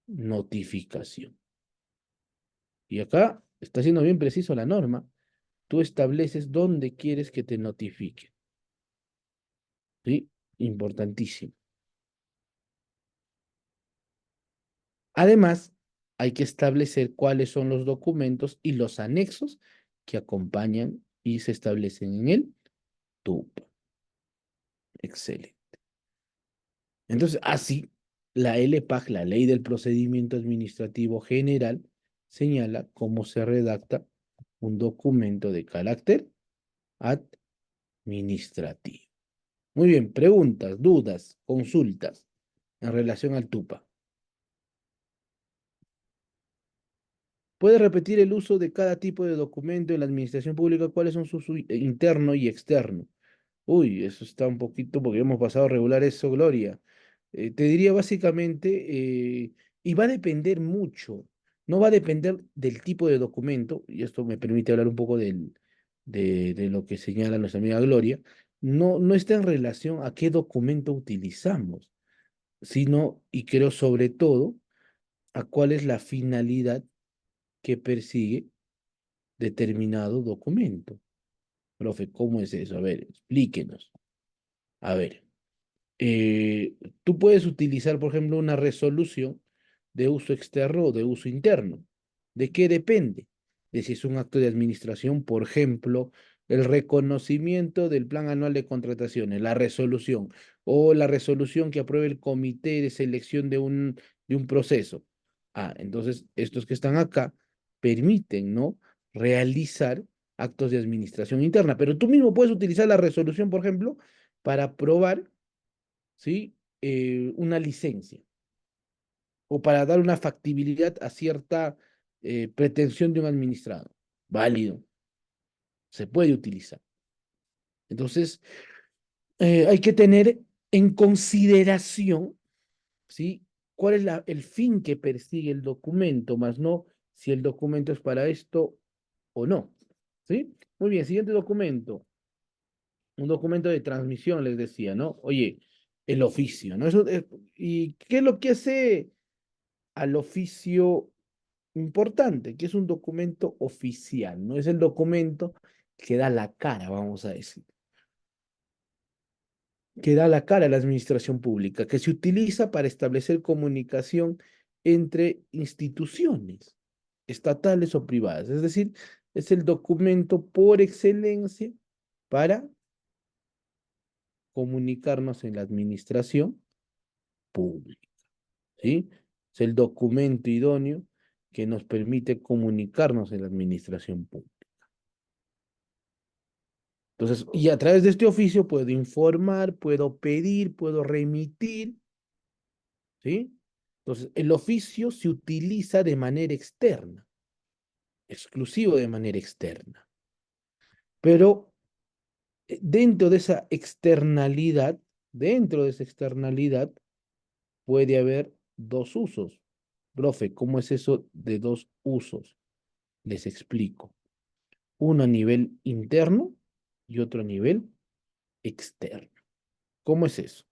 notificación. Y acá está siendo bien preciso la norma. Tú estableces dónde quieres que te notifique. ¿Sí? Importantísimo. Además, hay que establecer cuáles son los documentos y los anexos que acompañan y se establecen en el TUP. Excelente. Entonces, así, la LPAG, la Ley del Procedimiento Administrativo General, señala cómo se redacta un documento de carácter administrativo. Muy bien, preguntas, dudas, consultas en relación al TUPA. ¿Puede repetir el uso de cada tipo de documento en la administración pública? ¿Cuáles son sus interno y externo? Uy, eso está un poquito, porque hemos pasado a regular eso, Gloria. Te diría básicamente, y va a depender mucho, no va a depender del tipo de documento, y esto me permite hablar un poco de lo que señala nuestra amiga Gloria, no está en relación a qué documento utilizamos, sino, y creo sobre todo, a cuál es la finalidad que persigue determinado documento. Profe, ¿cómo es eso? A ver, explíquenos. A ver. eh, Tú puedes utilizar, por ejemplo, una resolución de uso externo o de uso interno. ¿De qué depende? De si es un acto de administración, por ejemplo, el reconocimiento del plan anual de contrataciones, la resolución, o la resolución que apruebe el comité de selección de un proceso. Ah, entonces, estos que están acá permiten, ¿no? Realizar actos de administración interna, pero tú mismo puedes utilizar la resolución, por ejemplo, para aprobar, ¿sí? Una licencia o para dar una factibilidad a cierta pretensión de un administrado. Válido, se puede utilizar. Entonces, hay que tener en consideración, ¿sí? ¿Cuál es el fin que persigue el documento, más no si el documento es para esto o no? ¿Sí? Muy bien, siguiente documento. Un documento de transmisión, les decía, ¿no? Oye, el oficio, ¿no? ¿Y qué es lo que hace al oficio importante? Que es un documento oficial, no es el documento que da la cara, vamos a decir. que da la cara a la administración pública, que se utiliza para establecer comunicación entre instituciones estatales o privadas. Es decir, es el documento por excelencia para comunicarnos en la administración pública, ¿sí? Es el documento idóneo que nos permite comunicarnos en la administración pública. Entonces, y a través de este oficio puedo informar, puedo pedir, puedo remitir, ¿sí? Entonces, el oficio se utiliza de manera externa, exclusivo de manera externa. Pero dentro de esa externalidad puede haber dos usos. Profe, ¿cómo es eso de dos usos? Les explico. Uno a nivel interno y otro a nivel externo. ¿Cómo es eso?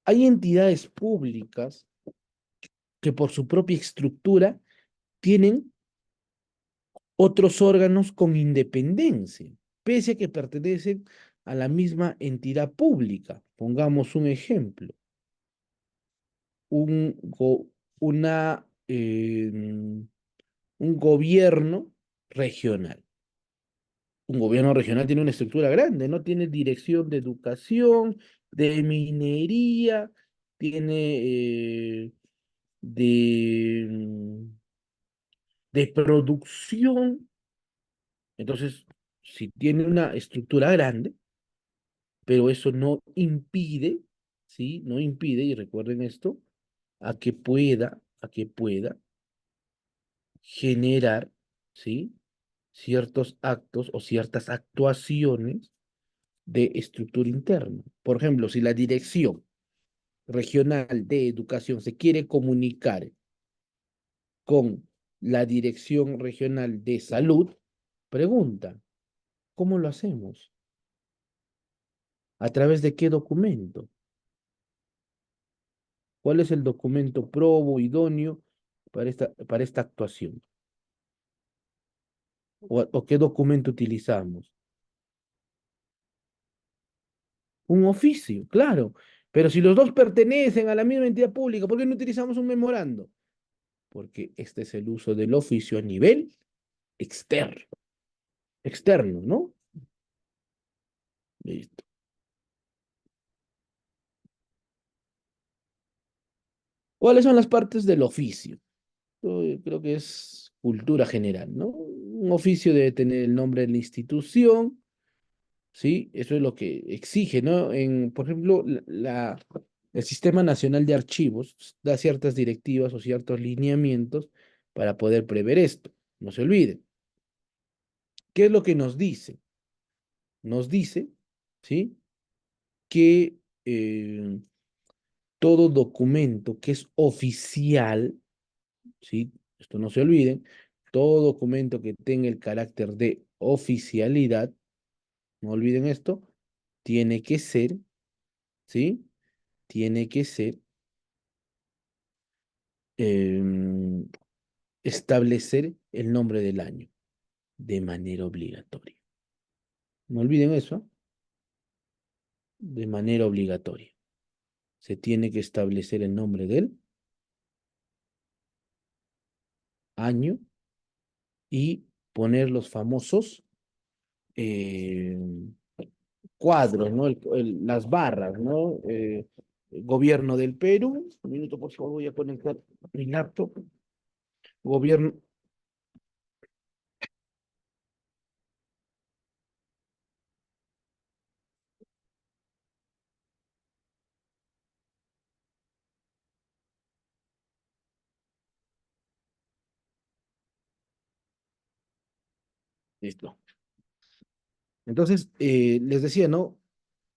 Hay entidades públicas que por su propia estructura tienen otros órganos con independencia, pese a que pertenecen a la misma entidad pública. Pongamos un ejemplo, un, go- una, un gobierno regional. Un gobierno regional tiene una estructura grande, ¿no? Tiene dirección de educación, de minería, tiene de producción. Entonces, si tiene una estructura grande, pero eso no impide, ¿sí? No impide, y recuerden esto, a que pueda generar, ¿sí? Ciertos actos o ciertas actuaciones de estructura interna. Por ejemplo, si la Dirección Regional de Educación se quiere comunicar con la Dirección Regional de Salud, pregunta, ¿cómo lo hacemos? ¿A través de qué documento? ¿Cuál es el documento probo, idóneo para esta actuación? ¿O qué documento utilizamos? Un oficio, claro. Pero si los dos pertenecen a la misma entidad pública, ¿por qué no utilizamos un memorando? Porque este es el uso del oficio a nivel externo. Externo, ¿no? Listo. ¿Cuáles son las partes del oficio? Yo creo que es cultura general, ¿no? Un oficio debe tener el nombre de la institución, ¿sí? Eso es lo que exige, ¿no? Por ejemplo, el Sistema Nacional de Archivos da ciertas directivas o ciertos lineamientos para poder prever esto. No se olviden. ¿Qué es lo que nos dice? Nos dice, ¿sí? Que todo documento que es oficial, ¿sí? Esto no se olviden, todo documento que tenga el carácter de oficialidad, no olviden esto, tiene que ser, ¿sí? Tiene que ser em, establecer el nombre del año de manera obligatoria. No olviden eso, de manera obligatoria. Se tiene que establecer el nombre del año y poner los famosos cuadros, ¿no? Las barras, ¿no? Gobierno del Perú. Un minuto, por favor, voy a conectar mi laptop. Gobierno. Listo. Entonces, les decía, ¿no?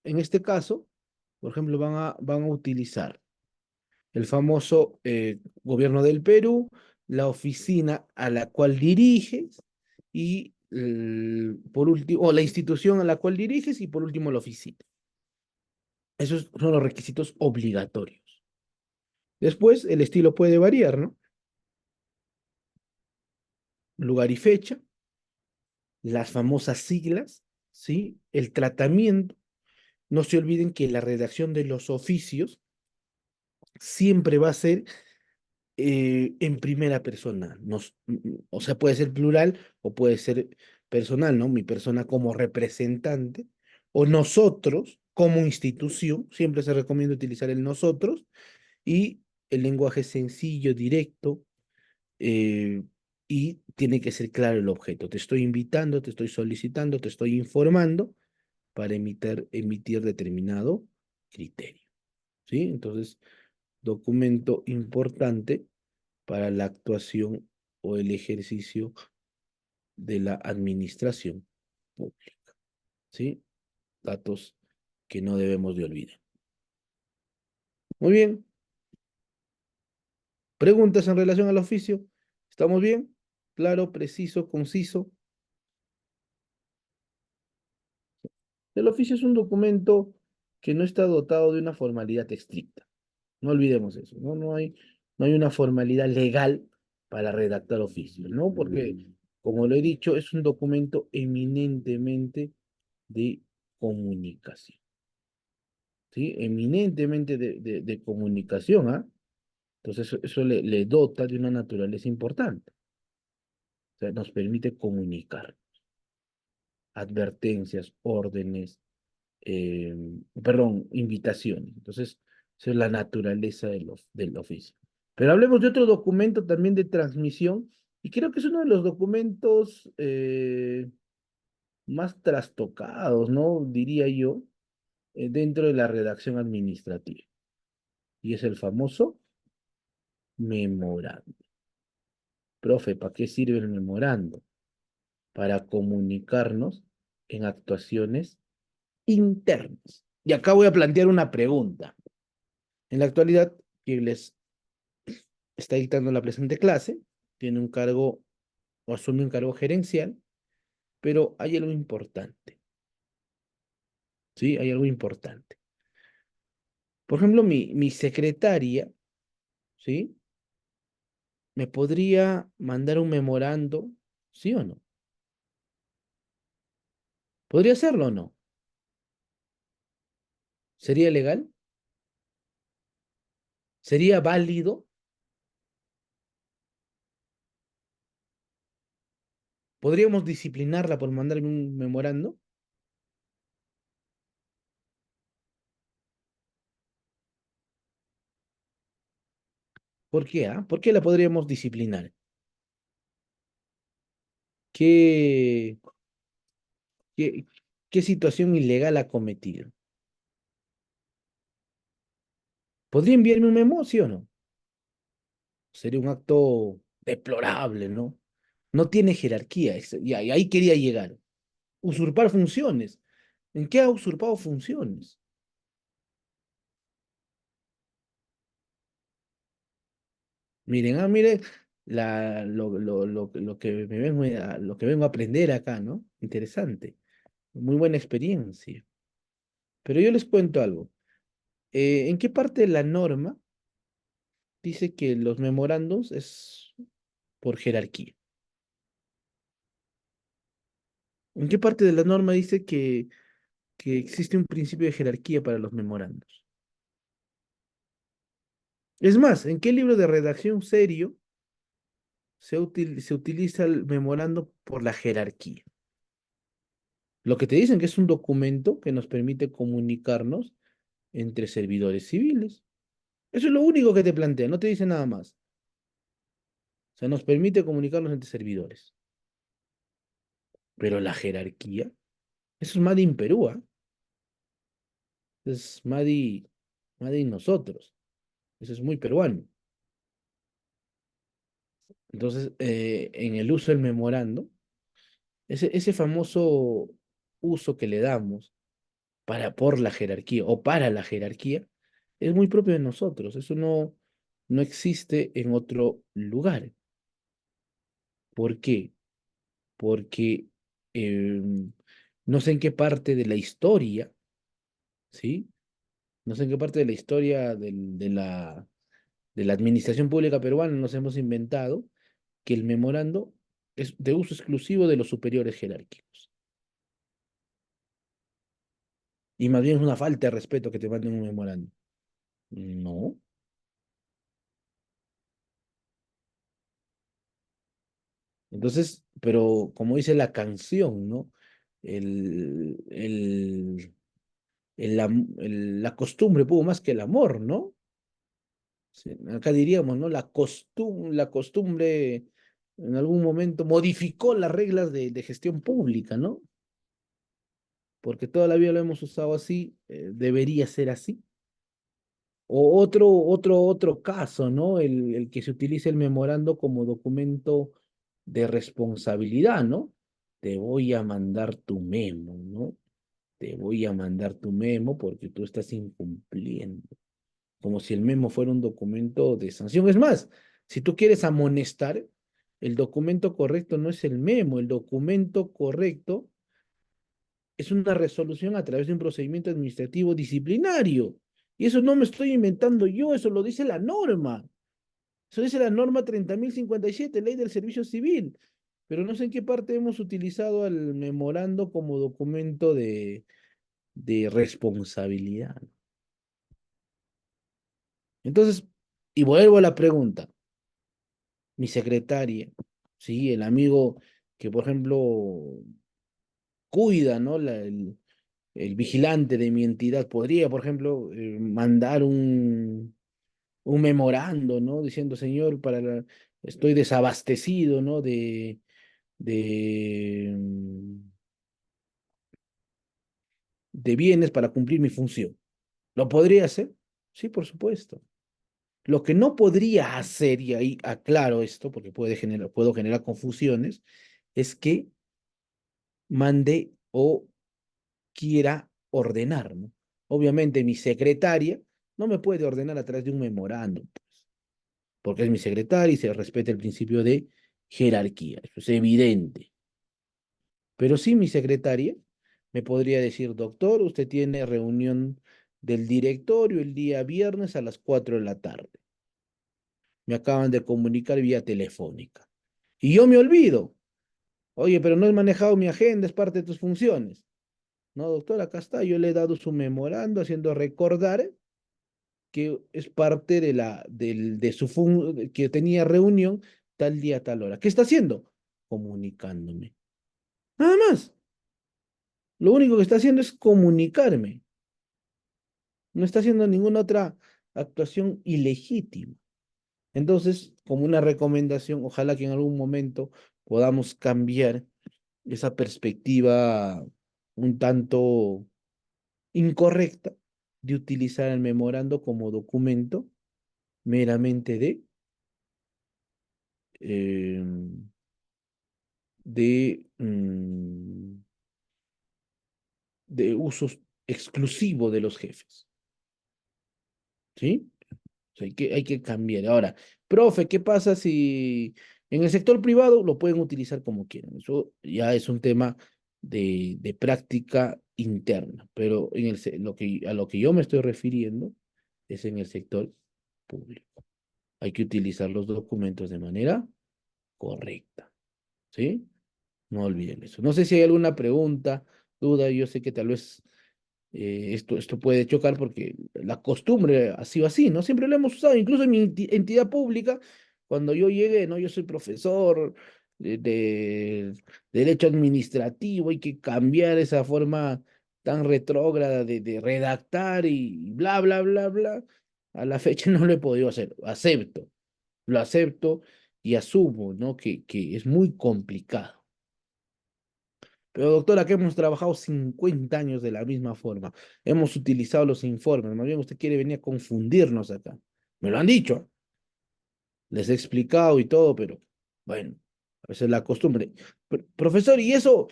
En este caso, por ejemplo, van a utilizar el famoso Gobierno del Perú, la oficina a la cual diriges y por último, o la institución a la cual diriges y por último la oficina. Esos son los requisitos obligatorios. Después, el estilo puede variar, ¿no? Lugar y fecha, las famosas siglas, ¿sí? El tratamiento no se olviden que la redacción de los oficios siempre va a ser en primera persona. O sea, puede ser plural o puede ser personal, ¿no? Mi persona como representante o nosotros como institución. Siempre se recomienda utilizar el nosotros y el lenguaje sencillo, directo, eh, y tiene que ser claro el objeto. Te estoy invitando, te estoy solicitando, te estoy informando para emitir determinado criterio. ¿Sí? Entonces, documento importante para la actuación o el ejercicio de la administración pública. ¿Sí? Datos que no debemos de olvidar. Muy bien. ¿Preguntas en relación al oficio? ¿Estamos bien? Claro, preciso, conciso. El oficio es un documento que no está dotado de una formalidad estricta. No olvidemos eso, ¿no? No hay una formalidad legal para redactar oficios, ¿no? Porque, como lo he dicho, es un documento eminentemente de comunicación, ¿sí? Eminentemente de comunicación, ¿ah? Entonces, eso le dota de una naturaleza importante. O sea, nos permite comunicar advertencias, órdenes, eh, perdón, invitaciones. Entonces, esa es la naturaleza del oficio. Pero hablemos de otro documento también de transmisión, y creo que es uno de los documentos más trastocados, ¿no? Diría yo, dentro de la redacción administrativa. Y es el famoso memorando. Profe, ¿para qué sirve el memorando? Para comunicarnos en actuaciones internas. Y acá voy a plantear una pregunta. En la actualidad, quien les está dictando la presente clase tiene un cargo o asume un cargo gerencial, pero hay algo importante, ¿sí? Hay algo importante. Por ejemplo, mi secretaria, ¿sí? ¿Me podría mandar un memorando, sí o no? ¿Podría hacerlo o no? ¿Sería legal? ¿Sería válido? ¿Podríamos disciplinarla por mandarme un memorando? ¿Por qué, ah? ¿Por qué la podríamos disciplinar? ¿Qué, qué, qué situación ilegal ha cometido? ¿Podría enviarme un memo, sí o no? Sería un acto deplorable, ¿no? No tiene jerarquía, y ahí quería llegar. Usurpar funciones. ¿En qué ha usurpado funciones? Miren, miren lo que lo que vengo a aprender acá, ¿no? Interesante. Muy buena experiencia. Pero yo les cuento algo. ¿En qué parte de la norma dice que los memorandos es por jerarquía? ¿En qué parte de la norma dice que existe un principio de jerarquía para los memorandos? Es más, ¿en qué libro de redacción serio se utiliza el memorando por la jerarquía? Lo que te dicen que es un documento que nos permite comunicarnos entre servidores civiles. Eso es lo único que te plantea, no te dice nada más. O sea, nos permite comunicarnos entre servidores. Pero la jerarquía, eso es Made in Perú, ¿ah? Es Made in nosotros. Eso es muy peruano. Entonces, en el uso del memorando, ese famoso uso que le damos por la jerarquía o para la jerarquía es muy propio de nosotros. Eso no existe en otro lugar. ¿Por qué? Porque no sé en qué parte de la historia, ¿sí? No sé en qué parte de la historia de la administración pública peruana nos hemos inventado que el memorando es de uso exclusivo de los superiores jerárquicos. Y más bien es una falta de respeto que te manden un memorando. No. Entonces, pero como dice la canción, ¿no? El, el, la costumbre pudo más que el amor, ¿no? Sí, acá diríamos, ¿no? La costumbre en algún momento modificó las reglas de gestión pública, ¿no? Porque toda la vida lo hemos usado así, debería ser así. O otro caso, ¿no? El que se utilice el memorando como documento de responsabilidad, ¿no? Te voy a mandar tu memo, ¿no? Te voy a mandar tu memo porque tú estás incumpliendo. Como si el memo fuera un documento de sanción. Es más, si tú quieres amonestar, el documento correcto no es el memo, el documento correcto es una resolución a través de un procedimiento administrativo disciplinario. Y eso no me estoy inventando yo, eso lo dice la norma. Eso dice la norma 30.057, Ley del Servicio Civil. Pero no sé en qué parte hemos utilizado al memorando como documento de responsabilidad. Entonces, y vuelvo a la pregunta, mi secretaria, sí, el amigo que, por ejemplo, cuida, ¿no? El vigilante de mi entidad podría, por ejemplo, mandar un memorando, ¿no? Diciendo, señor, estoy desabastecido, ¿no? De, mm, de bienes para cumplir mi función. ¿Lo podría hacer? Sí, por supuesto. Lo que no podría hacer, y ahí aclaro esto, porque puedo generar confusiones, es que mande o quiera ordenar, ¿no? Obviamente mi secretaria no me puede ordenar a través de un memorándum, pues, porque es mi secretaria y se respeta el principio de jerarquía, eso es evidente. Pero sí mi secretaria me podría decir, doctor, usted tiene reunión del directorio el día viernes a las 4 de la tarde. Me acaban de comunicar vía telefónica. Y yo me olvido. Oye, pero no has manejado mi agenda, es parte de tus funciones. No, doctor, acá está. Yo le he dado su memorando haciendo recordar que es parte que tenía reunión tal día, tal hora. ¿Qué está haciendo? Comunicándome. Nada más. Lo único que está haciendo es comunicarme. No está haciendo ninguna otra actuación ilegítima. Entonces, como una recomendación, ojalá que en algún momento podamos cambiar esa perspectiva un tanto incorrecta de utilizar el memorando como documento meramente eh, de, mm, de usos exclusivo de los jefes. ¿Sí? O sea, hay que cambiar. Ahora, profe, ¿qué pasa si en el sector privado lo pueden utilizar como quieran? Eso ya es un tema de práctica interna, pero a lo que yo me estoy refiriendo es en el sector público. Hay que utilizar los documentos de manera correcta, ¿sí? No olviden eso. No sé si hay alguna pregunta, duda, yo sé que tal vez esto puede chocar porque la costumbre ha sido así, ¿no? Siempre lo hemos usado, incluso en mi entidad pública, cuando yo llegué, ¿no? Yo soy profesor de derecho administrativo, hay que cambiar esa forma tan retrógrada de redactar y bla, bla, bla, bla. A la fecha no lo he podido hacer, lo acepto y asumo, ¿no? Que es muy complicado. Pero doctora, que hemos trabajado 50 años de la misma forma. Hemos utilizado los informes. Más bien usted quiere venir a confundirnos acá. Me lo han dicho. Les he explicado y todo, pero bueno, a veces es la costumbre. Profesor, ¿y eso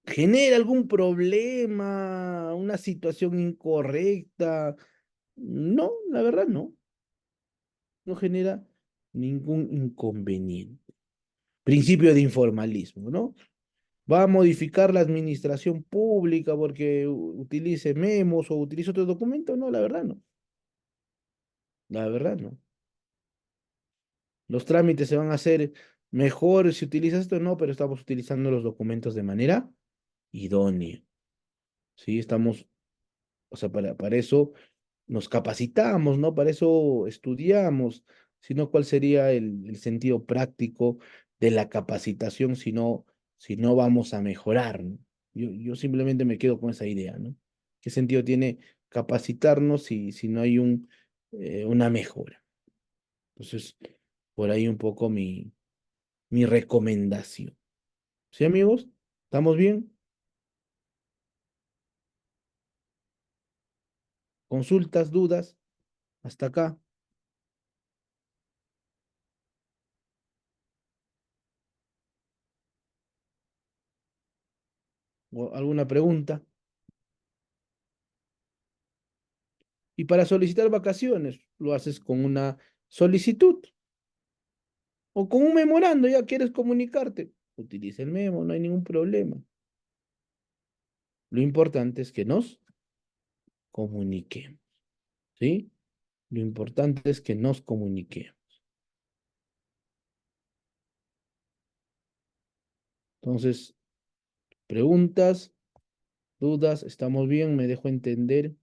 genera algún problema, una situación incorrecta? No, la verdad no. No genera ningún inconveniente. Principio de informalismo, ¿no? Va a modificar la administración pública porque utilice memos o utilice otro documento. No, la verdad no. La verdad no. Los trámites se van a hacer mejor si utilizas esto, no, pero estamos utilizando los documentos de manera idónea. ¿sí? Estamos, o sea, para eso nos capacitamos, ¿no? Para eso estudiamos, sino cuál sería el sentido práctico de la capacitación si no vamos a mejorar, ¿no? Yo simplemente me quedo con esa idea, ¿no? ¿Qué sentido tiene capacitarnos si no hay una mejora? Entonces, por ahí un poco mi recomendación. ¿Sí, amigos? ¿Estamos bien? ¿Consultas, dudas? Hasta acá. ¿O alguna pregunta? Y para solicitar vacaciones, lo haces con una solicitud o con un memorando, ya quieres comunicarte. Utiliza el memo, no hay ningún problema. Lo importante es que nos comuniquemos, ¿sí? Lo importante es que nos comuniquemos. Entonces, preguntas, dudas, ¿estamos bien? ¿Me dejo entender?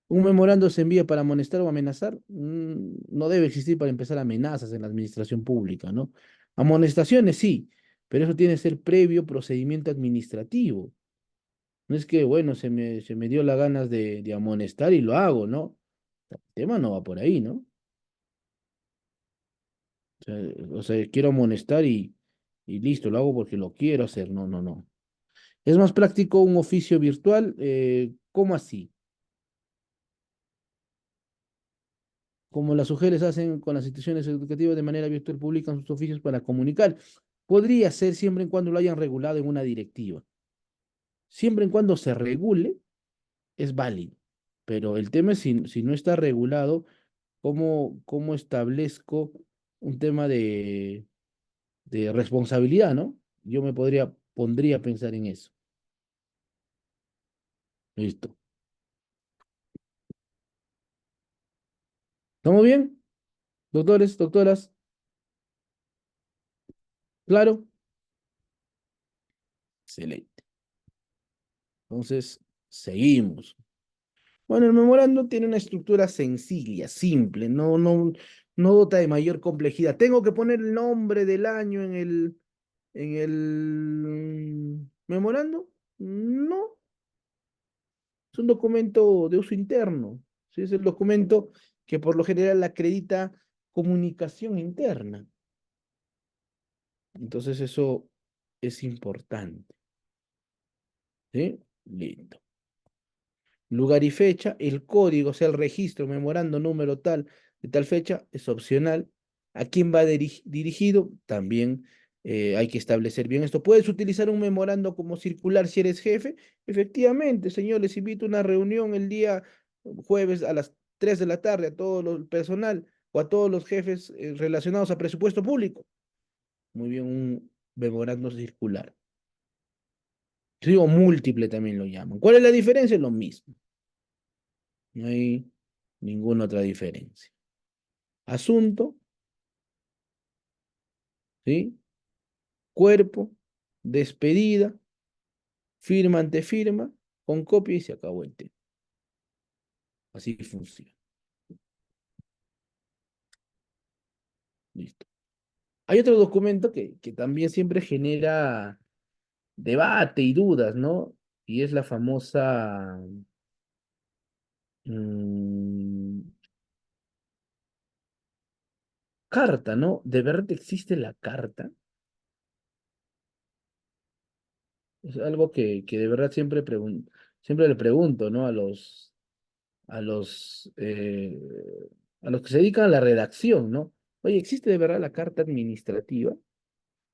¿Un memorando se envía para amonestar o amenazar? No debe existir para empezar amenazas en la administración pública, ¿no? Amonestaciones sí, pero eso tiene que ser previo procedimiento administrativo. No es que, bueno, se me dio las ganas de amonestar y lo hago, ¿no? El tema no va por ahí, ¿no? O sea, quiero amonestar y listo, lo hago porque lo quiero hacer. No, no, no. ¿Es más práctico un oficio virtual? ¿Cómo así? Como las mujeres hacen con las instituciones educativas de manera virtual, publican sus oficios para comunicar. Podría ser siempre y cuando lo hayan regulado en una directiva. Siempre y cuando se regule, es válido. Pero el tema es si no está regulado, ¿cómo establezco un tema de responsabilidad, ¿no? Yo pondría a pensar en eso. Listo. ¿Estamos bien? Doctores, doctoras, ¿claro? Excelente. Entonces, seguimos. Bueno, el memorando tiene una estructura sencilla, simple, no dota de mayor complejidad. ¿Tengo que poner el nombre del año en el memorando? No, es un documento de uso interno. ¿Sí? Es el documento que por lo general acredita comunicación interna. Entonces eso es importante. ¿Sí? Listo. Lugar y fecha, el código, o sea, el registro, memorando número tal, de tal fecha, es opcional. ¿A quién va dirigido? También hay que establecer bien esto. ¿Puedes utilizar un memorando como circular si eres jefe? Efectivamente, señor, les invito a una reunión el día jueves a las 3 de la tarde a todo el personal o a todos los jefes relacionados a presupuesto público. Muy bien, un memorando circular. Sí, o múltiple también lo llaman. ¿Cuál es la diferencia? Lo mismo. No hay ninguna otra diferencia. Asunto, ¿sí? Cuerpo, despedida, firma ante firma, con copia y se acabó el tema. Así funciona. Listo. Hay otro documento que también siempre genera debate y dudas, ¿no? Y es la famosa mm, carta, ¿no? ¿De verdad existe la carta? Es algo que de verdad siempre le pregunto, ¿no? a los, eh, a los que se dedican a la redacción, ¿no? Oye, ¿existe de verdad la carta administrativa?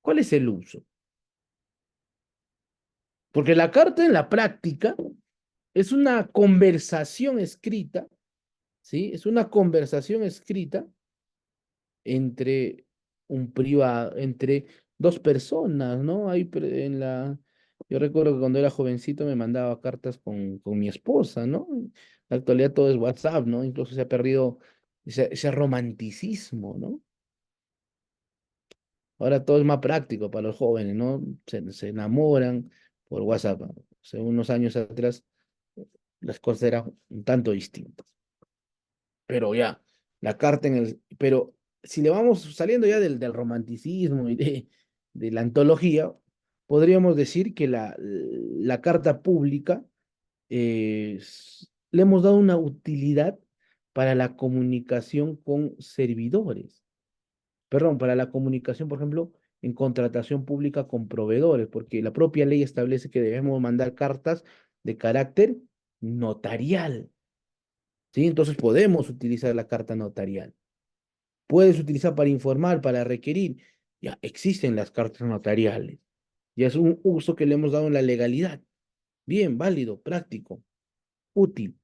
¿Cuál es el uso? Porque la carta en la práctica es una conversación escrita, ¿sí? Es una conversación escrita entre entre dos personas, ¿no? Yo recuerdo que cuando era jovencito me mandaba cartas con mi esposa, ¿no? En la actualidad todo es WhatsApp, ¿no? Incluso se ha perdido ese romanticismo, ¿no? Ahora todo es más práctico para los jóvenes, ¿no? Se enamoran por WhatsApp. Hace unos años atrás las cosas eran un tanto distintas. Pero ya, la carta en el... Pero si le vamos saliendo ya del romanticismo y de la antología, podríamos decir que la carta pública le hemos dado una utilidad para la comunicación con servidores. Perdón, para la comunicación, por ejemplo, en contratación pública con proveedores, porque la propia ley establece que debemos mandar cartas de carácter notarial, ¿sí? Entonces podemos utilizar la carta notarial. Puedes utilizar para informar, para requerir. Ya existen las cartas notariales. Ya es un uso que le hemos dado en la legalidad. Bien, válido, práctico, útil,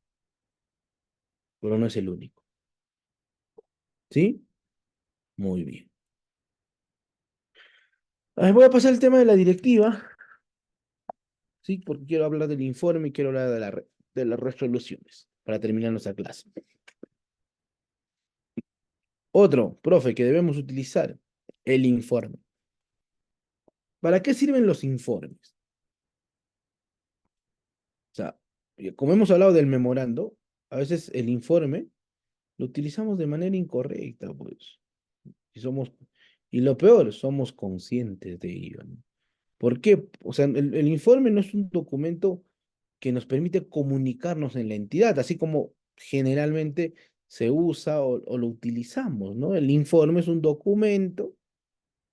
pero no es el único. ¿Sí? Muy bien. Voy a pasar el tema de la directiva, ¿sí? Porque quiero hablar del informe y quiero hablar de las resoluciones para terminar nuestra clase. Otro, profe, que debemos utilizar, el informe. ¿Para qué sirven los informes? O sea, como hemos hablado del memorando, a veces el informe lo utilizamos de manera incorrecta, pues. Y y lo peor, somos conscientes de ello, ¿no? ¿Por qué? O sea, el informe no es un documento que nos permite comunicarnos en la entidad, así como generalmente se usa o lo utilizamos, ¿no? El informe es un documento,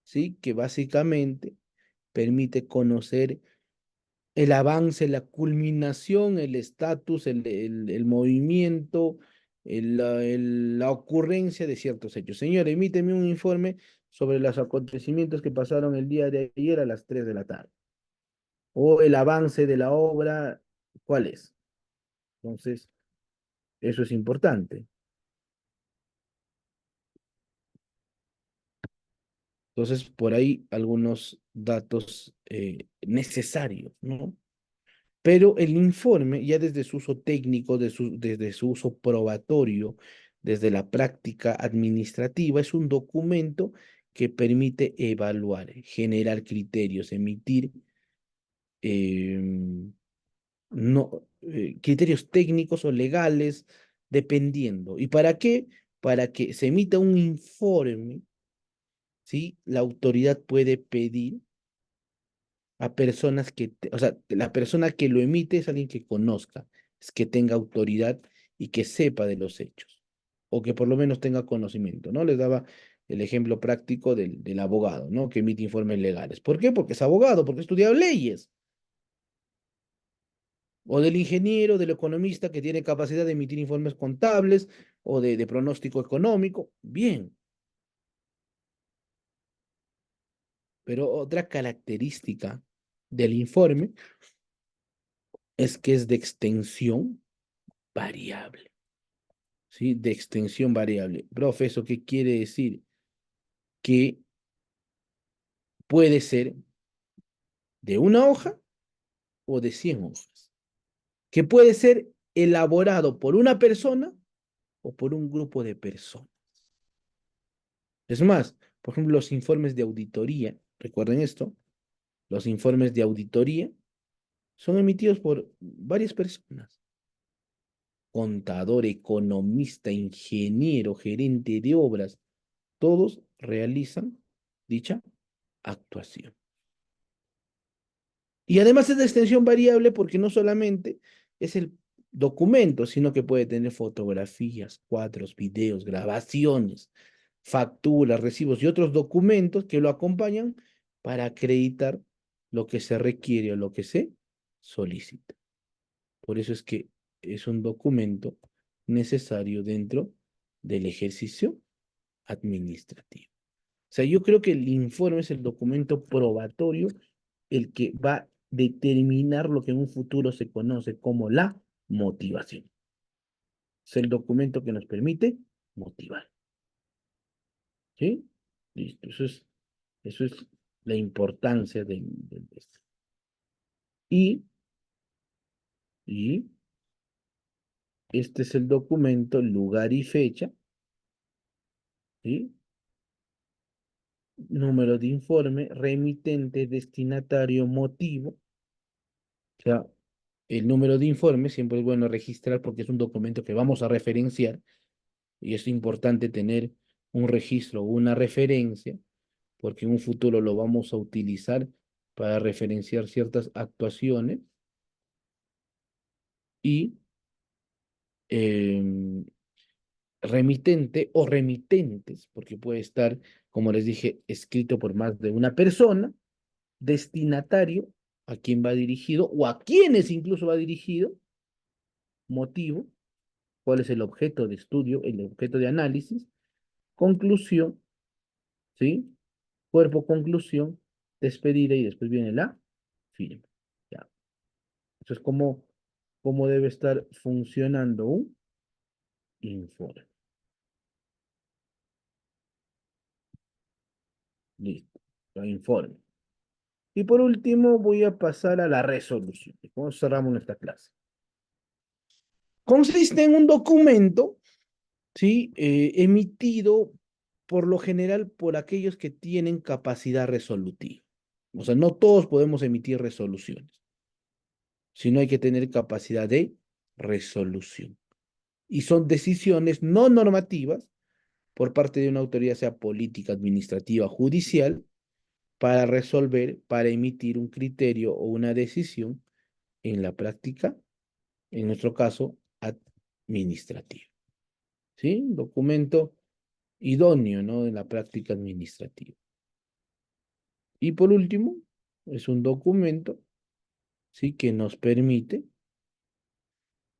¿sí? Que básicamente permite conocer el avance, la culminación, el estatus, el movimiento, la ocurrencia de ciertos hechos. Señor, emíteme un informe sobre los acontecimientos que pasaron el día de ayer a las 3 de la tarde. O el avance de la obra, ¿cuál es? Entonces, eso es importante. Entonces, por ahí algunos datos necesarios, ¿no? Pero el informe, ya desde su uso técnico, desde su uso probatorio, desde la práctica administrativa, es un documento que permite evaluar, generar criterios, emitir em, criterios técnicos o legales, dependiendo. ¿Y para qué? Para que se emita un informe, ¿sí? La autoridad puede pedir a personas o sea, la persona que lo emite es alguien que conozca, es que tenga autoridad y que sepa de los hechos, o que por lo menos tenga conocimiento, ¿no? Les daba el ejemplo práctico del abogado, ¿no? Que emite informes legales. ¿Por qué? Porque es abogado, porque ha estudiado leyes. O del ingeniero, del economista que tiene capacidad de emitir informes contables o de pronóstico económico. Bien, pero otra característica del informe es que es de extensión variable. ¿Sí? De extensión variable. Profe, ¿eso qué quiere decir? Que puede ser de una hoja o de 100 hojas. Que puede ser elaborado por una persona o por un grupo de personas. Es más, por ejemplo, los informes de auditoría, recuerden esto, los informes de auditoría son emitidos por varias personas. Contador, economista, ingeniero, gerente de obras, todos realizan dicha actuación. Y además es de extensión variable porque no solamente es el documento, sino que puede tener fotografías, cuadros, videos, grabaciones, facturas, recibos y otros documentos que lo acompañan para acreditar lo que se requiere o lo que se solicita. Por eso es que es un documento necesario dentro del ejercicio administrativo. O sea, yo creo que el informe es el documento probatorio, el que va a determinar lo que en un futuro se conoce como la motivación. Es el documento que nos permite motivar. ¿Sí? Listo. Eso es la importancia de esto. Y, y este es el documento, lugar y fecha, ¿sí? Número de informe, remitente, destinatario, motivo. O sea, el número de informe siempre es bueno registrar porque es un documento que vamos a referenciar y es importante tener un registro o una referencia porque en un futuro lo vamos a utilizar para referenciar ciertas actuaciones y em, remitente o remitentes, porque puede estar, como les dije, escrito por más de una persona, destinatario, a quién va dirigido o a quiénes incluso va dirigido, motivo, cuál es el objeto de estudio, el objeto de análisis, conclusión, ¿sí? Cuerpo, conclusión, despedida y después viene la firma. Ya. Eso es como debe estar funcionando un informe. Listo, un informe. Y por último voy a pasar a la resolución. ¿Cómo cerramos nuestra clase? Consiste en un documento, ¿sí? Emitido por lo general por aquellos que tienen capacidad resolutiva. O sea, no todos podemos emitir resoluciones, sino hay que tener capacidad de resolución. Y son decisiones no normativas por parte de una autoridad, sea política, administrativa, judicial, para resolver, para emitir un criterio o una decisión en la práctica, en nuestro caso, administrativa. ¿Sí? Un documento idóneo, ¿no? En la práctica administrativa. Y por último, es un documento, ¿sí? Que nos permite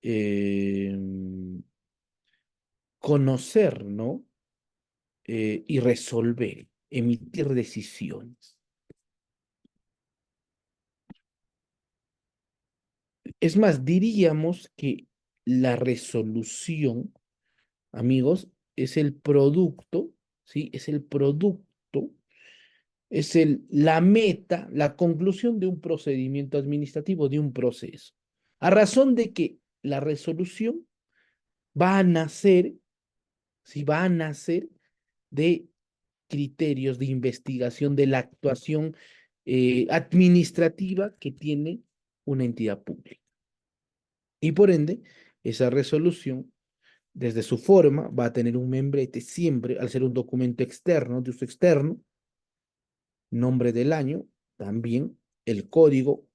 eh, conocer, ¿no? Y resolver, emitir decisiones. Es más, diríamos que la resolución, amigos, es el producto, ¿sí? Es el producto, la meta, la conclusión de un procedimiento administrativo, de un proceso. A razón de que la resolución va a nacer, ¿sí? Va a nacer de criterios de investigación de la actuación administrativa que tiene una entidad pública. Y por ende, esa resolución, desde su forma, va a tener un membrete siempre, al ser un documento externo, de uso externo, nombre del año, también, el código,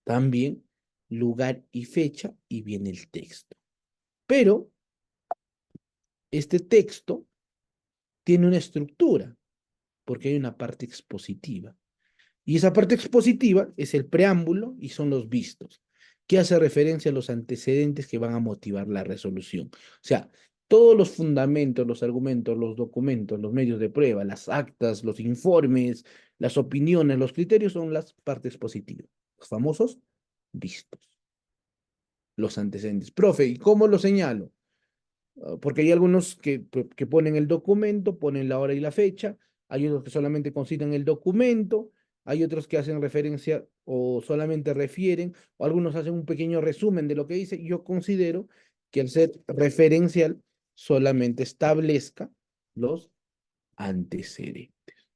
también, lugar y fecha, y viene el texto. Pero este texto tiene una estructura, porque hay una parte expositiva. Y esa parte expositiva es el preámbulo y son los vistos, que hace referencia a los antecedentes que van a motivar la resolución. O sea, todos los fundamentos, los argumentos, los documentos, los medios de prueba, las actas, los informes, las opiniones, los criterios son las partes positivas, los famosos vistos, los antecedentes. Profe, ¿y cómo lo señalo? Porque hay algunos que ponen el documento, ponen la hora y la fecha, hay otros que solamente consignan el documento, hay otros que hacen referencia o solamente refieren, o algunos hacen un pequeño resumen de lo que dice. Yo considero que al ser referencial solamente establezca los antecedentes,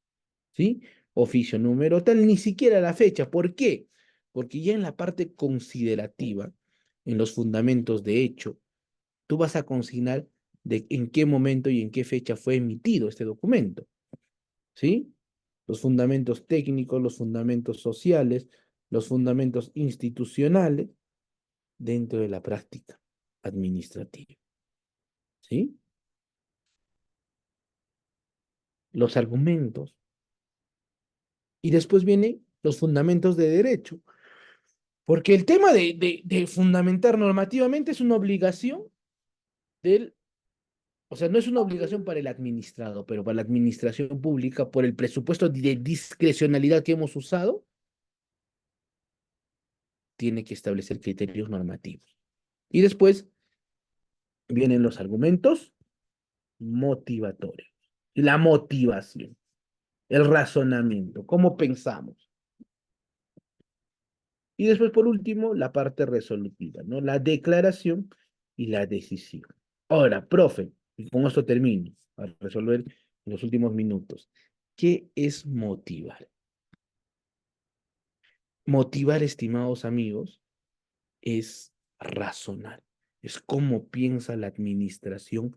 ¿sí? Oficio número tal, ni siquiera la fecha. ¿Por qué? Porque ya en la parte considerativa, en los fundamentos de hecho, tú vas a consignar de en qué momento y en qué fecha fue emitido este documento, ¿sí? Los fundamentos técnicos, los fundamentos sociales, los fundamentos institucionales dentro de la práctica administrativa, ¿sí? Los argumentos. Y después vienen los fundamentos de derecho, porque el tema de fundamentar normativamente es una obligación del. O sea, no es una obligación para el administrado, pero para la administración pública, por el presupuesto de discrecionalidad que hemos usado, tiene que establecer criterios normativos. Y después vienen los argumentos motivatorios. La motivación, el razonamiento, cómo pensamos. Y después, por último, la parte resolutiva, ¿no? La declaración y la decisión. Ahora, profe, y con esto termino, a resolver en los últimos minutos. ¿Qué es motivar? Motivar, estimados amigos, es razonar. Es cómo piensa la administración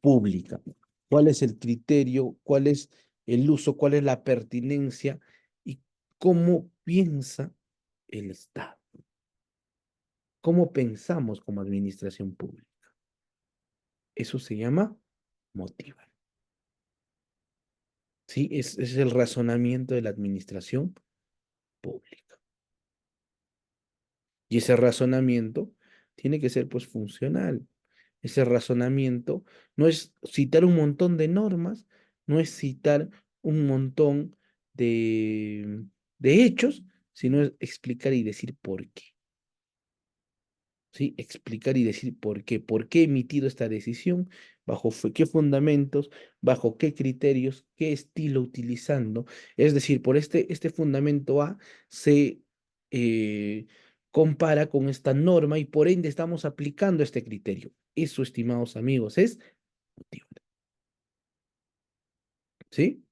pública. ¿Cuál es el criterio? ¿Cuál es el uso? ¿Cuál es la pertinencia? ¿Y cómo piensa el Estado? ¿Cómo pensamos como administración pública? Eso se llama motivar. ¿Sí? Es el razonamiento de la administración pública. Y ese razonamiento tiene que ser pues funcional. Ese razonamiento no es citar un montón de normas, no es citar un montón de, de hechos, sino es explicar y decir por qué. ¿Sí? Explicar y decir por qué he emitido esta decisión, bajo qué fundamentos, bajo qué criterios, qué estilo utilizando. Es decir, por este fundamento A se compara con esta norma y por ende estamos aplicando este criterio. Eso, estimados amigos, es motivar. ¿Sí?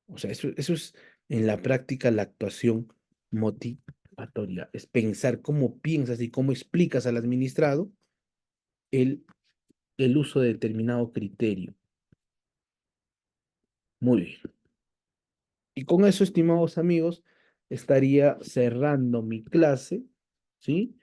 O sea, eso es en la práctica la actuación motivatoria. Es pensar cómo piensas y cómo explicas al administrado el uso de determinado criterio. Muy bien. Y con eso, estimados amigos, estaría cerrando mi clase, ¿sí?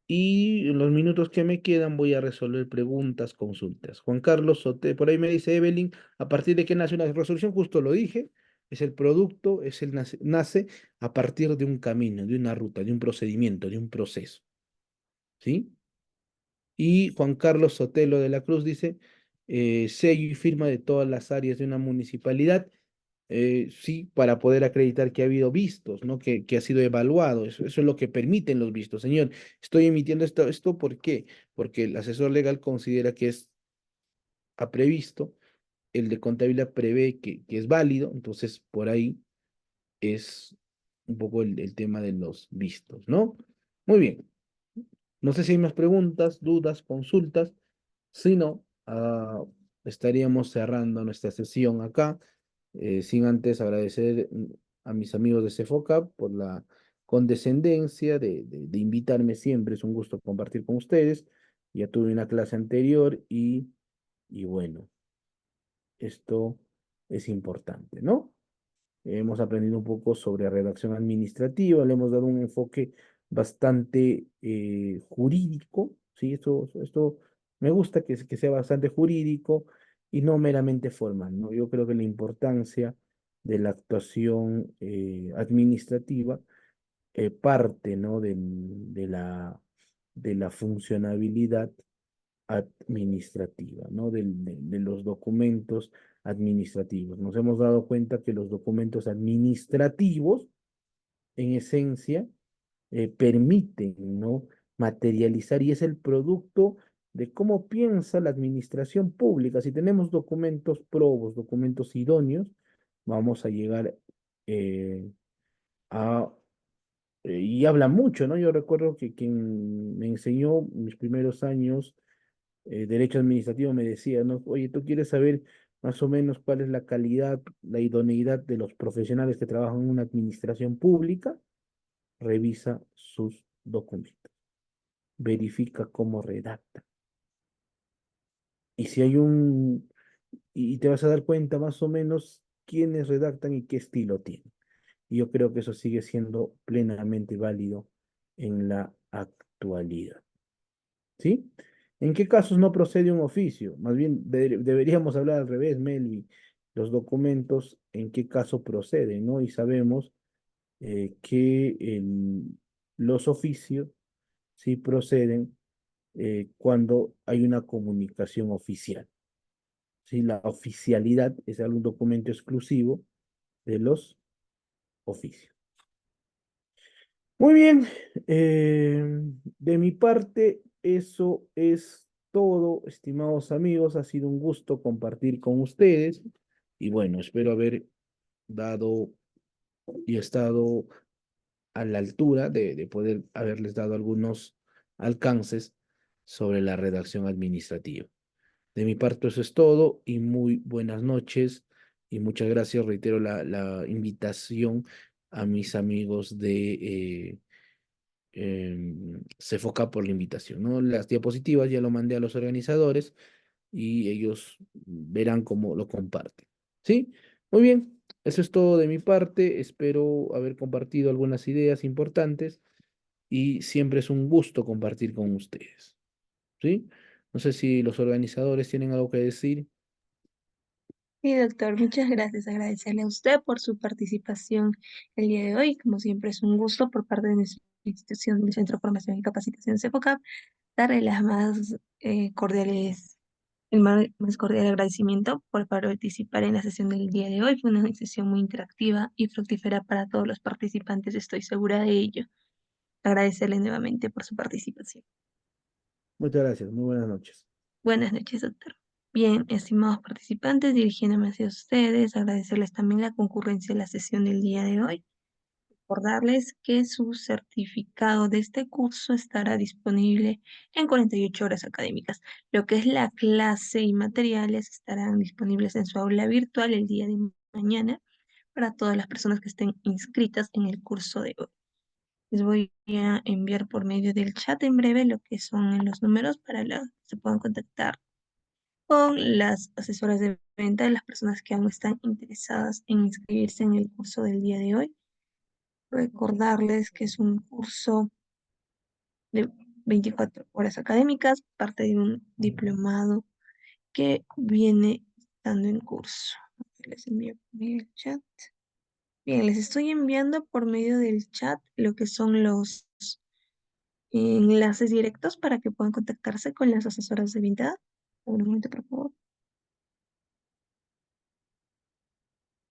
Y en los minutos que me quedan voy a resolver preguntas, consultas. Juan Carlos Sote, por ahí me dice Evelyn, ¿a partir de qué nace una resolución? Justo lo dije, es el producto, nace a partir de un camino, de una ruta, de un procedimiento, de un proceso, ¿sí? Y Juan Carlos Sotelo de la Cruz dice, sello y firma de todas las áreas de una municipalidad, sí, para poder acreditar que ha habido vistos, ¿no? Que ha sido evaluado. Eso es lo que permiten los vistos. Señor, estoy emitiendo esto, ¿por qué? Porque el asesor legal considera que ha previsto, el de contabilidad prevé que es válido, entonces por ahí es un poco el tema de los vistos, ¿no? Muy bien. No sé si hay más preguntas, dudas, consultas. Si no, estaríamos cerrando nuestra sesión acá, sin antes agradecer a mis amigos de Cefoca por la condescendencia de invitarme siempre. Es un gusto compartir con ustedes. Ya tuve una clase anterior y bueno, esto es importante, ¿no? Hemos aprendido un poco sobre redacción administrativa, le hemos dado un enfoque bastante jurídico, ¿sí? Esto me gusta que sea bastante jurídico y no meramente formal, ¿no? Yo creo que la importancia de la actuación administrativa parte, ¿no? De la funcionabilidad administrativa, ¿no? De los documentos administrativos. Nos hemos dado cuenta que los documentos administrativos, en esencia, permiten, ¿no? Materializar y es el producto de cómo piensa la administración pública. Si tenemos documentos probos, documentos idóneos, vamos a llegar eh, a y habla mucho, ¿no? Yo recuerdo que quien me enseñó mis primeros años derecho administrativo me decía, ¿no? Oye, ¿tú quieres saber más o menos cuál es la calidad, la idoneidad de los profesionales que trabajan en una administración pública? Revisa sus documentos, verifica cómo redacta. Y si hay y te vas a dar cuenta más o menos quiénes redactan y qué estilo tienen. Y yo creo que eso sigue siendo plenamente válido en la actualidad. ¿Sí? ¿En qué casos no procede un oficio? Más bien deberíamos hablar al revés, Meli. Los documentos, ¿en qué caso proceden, no? Y sabemos que los oficios sí proceden cuando hay una comunicación oficial. ¿Sí? La oficialidad es algún documento exclusivo de los oficios. Muy bien, de mi parte, eso es todo, estimados amigos. Ha sido un gusto compartir con ustedes y bueno, espero haber dado y estado a la altura de poder haberles dado algunos alcances sobre la redacción administrativa. De mi parte eso es todo y muy buenas noches y muchas gracias, reitero la invitación a mis amigos de Cefoca por la invitación, ¿no? Las diapositivas ya lo mandé a los organizadores y ellos verán cómo lo comparten. ¿Sí? Muy bien, eso es todo de mi parte. Espero haber compartido algunas ideas importantes y siempre es un gusto compartir con ustedes. ¿Sí? No sé si los organizadores tienen algo que decir. Sí, doctor, muchas gracias. Agradecerle a usted por su participación el día de hoy. Como siempre, es un gusto por parte de nuestra institución del Centro de Formación y Capacitación CEFOCAP darle las más cordiales, más cordial agradecimiento por participar en la sesión del día de hoy. Fue una sesión muy interactiva y fructífera para todos los participantes, estoy segura de ello. Agradecerle nuevamente por su participación. Muchas gracias, muy buenas noches. Buenas noches, doctor. Bien, estimados participantes, dirigiéndome hacia ustedes, agradecerles también la concurrencia a la sesión del día de hoy. Recordarles que su certificado de este curso estará disponible en 48 horas académicas. Lo que es la clase y materiales estarán disponibles en su aula virtual el día de mañana para todas las personas que estén inscritas en el curso de hoy. Les voy a enviar por medio del chat en breve lo que son los números para que se puedan contactar con las asesoras de venta de las personas que aún están interesadas en inscribirse en el curso del día de hoy. Recordarles que es un curso de 24 horas académicas, parte de un diplomado que viene estando en curso. Les envío por medio del chat. Bien, les estoy enviando por medio del chat lo que son los enlaces directos para que puedan contactarse con las asesoras de venta. Un momento, por favor.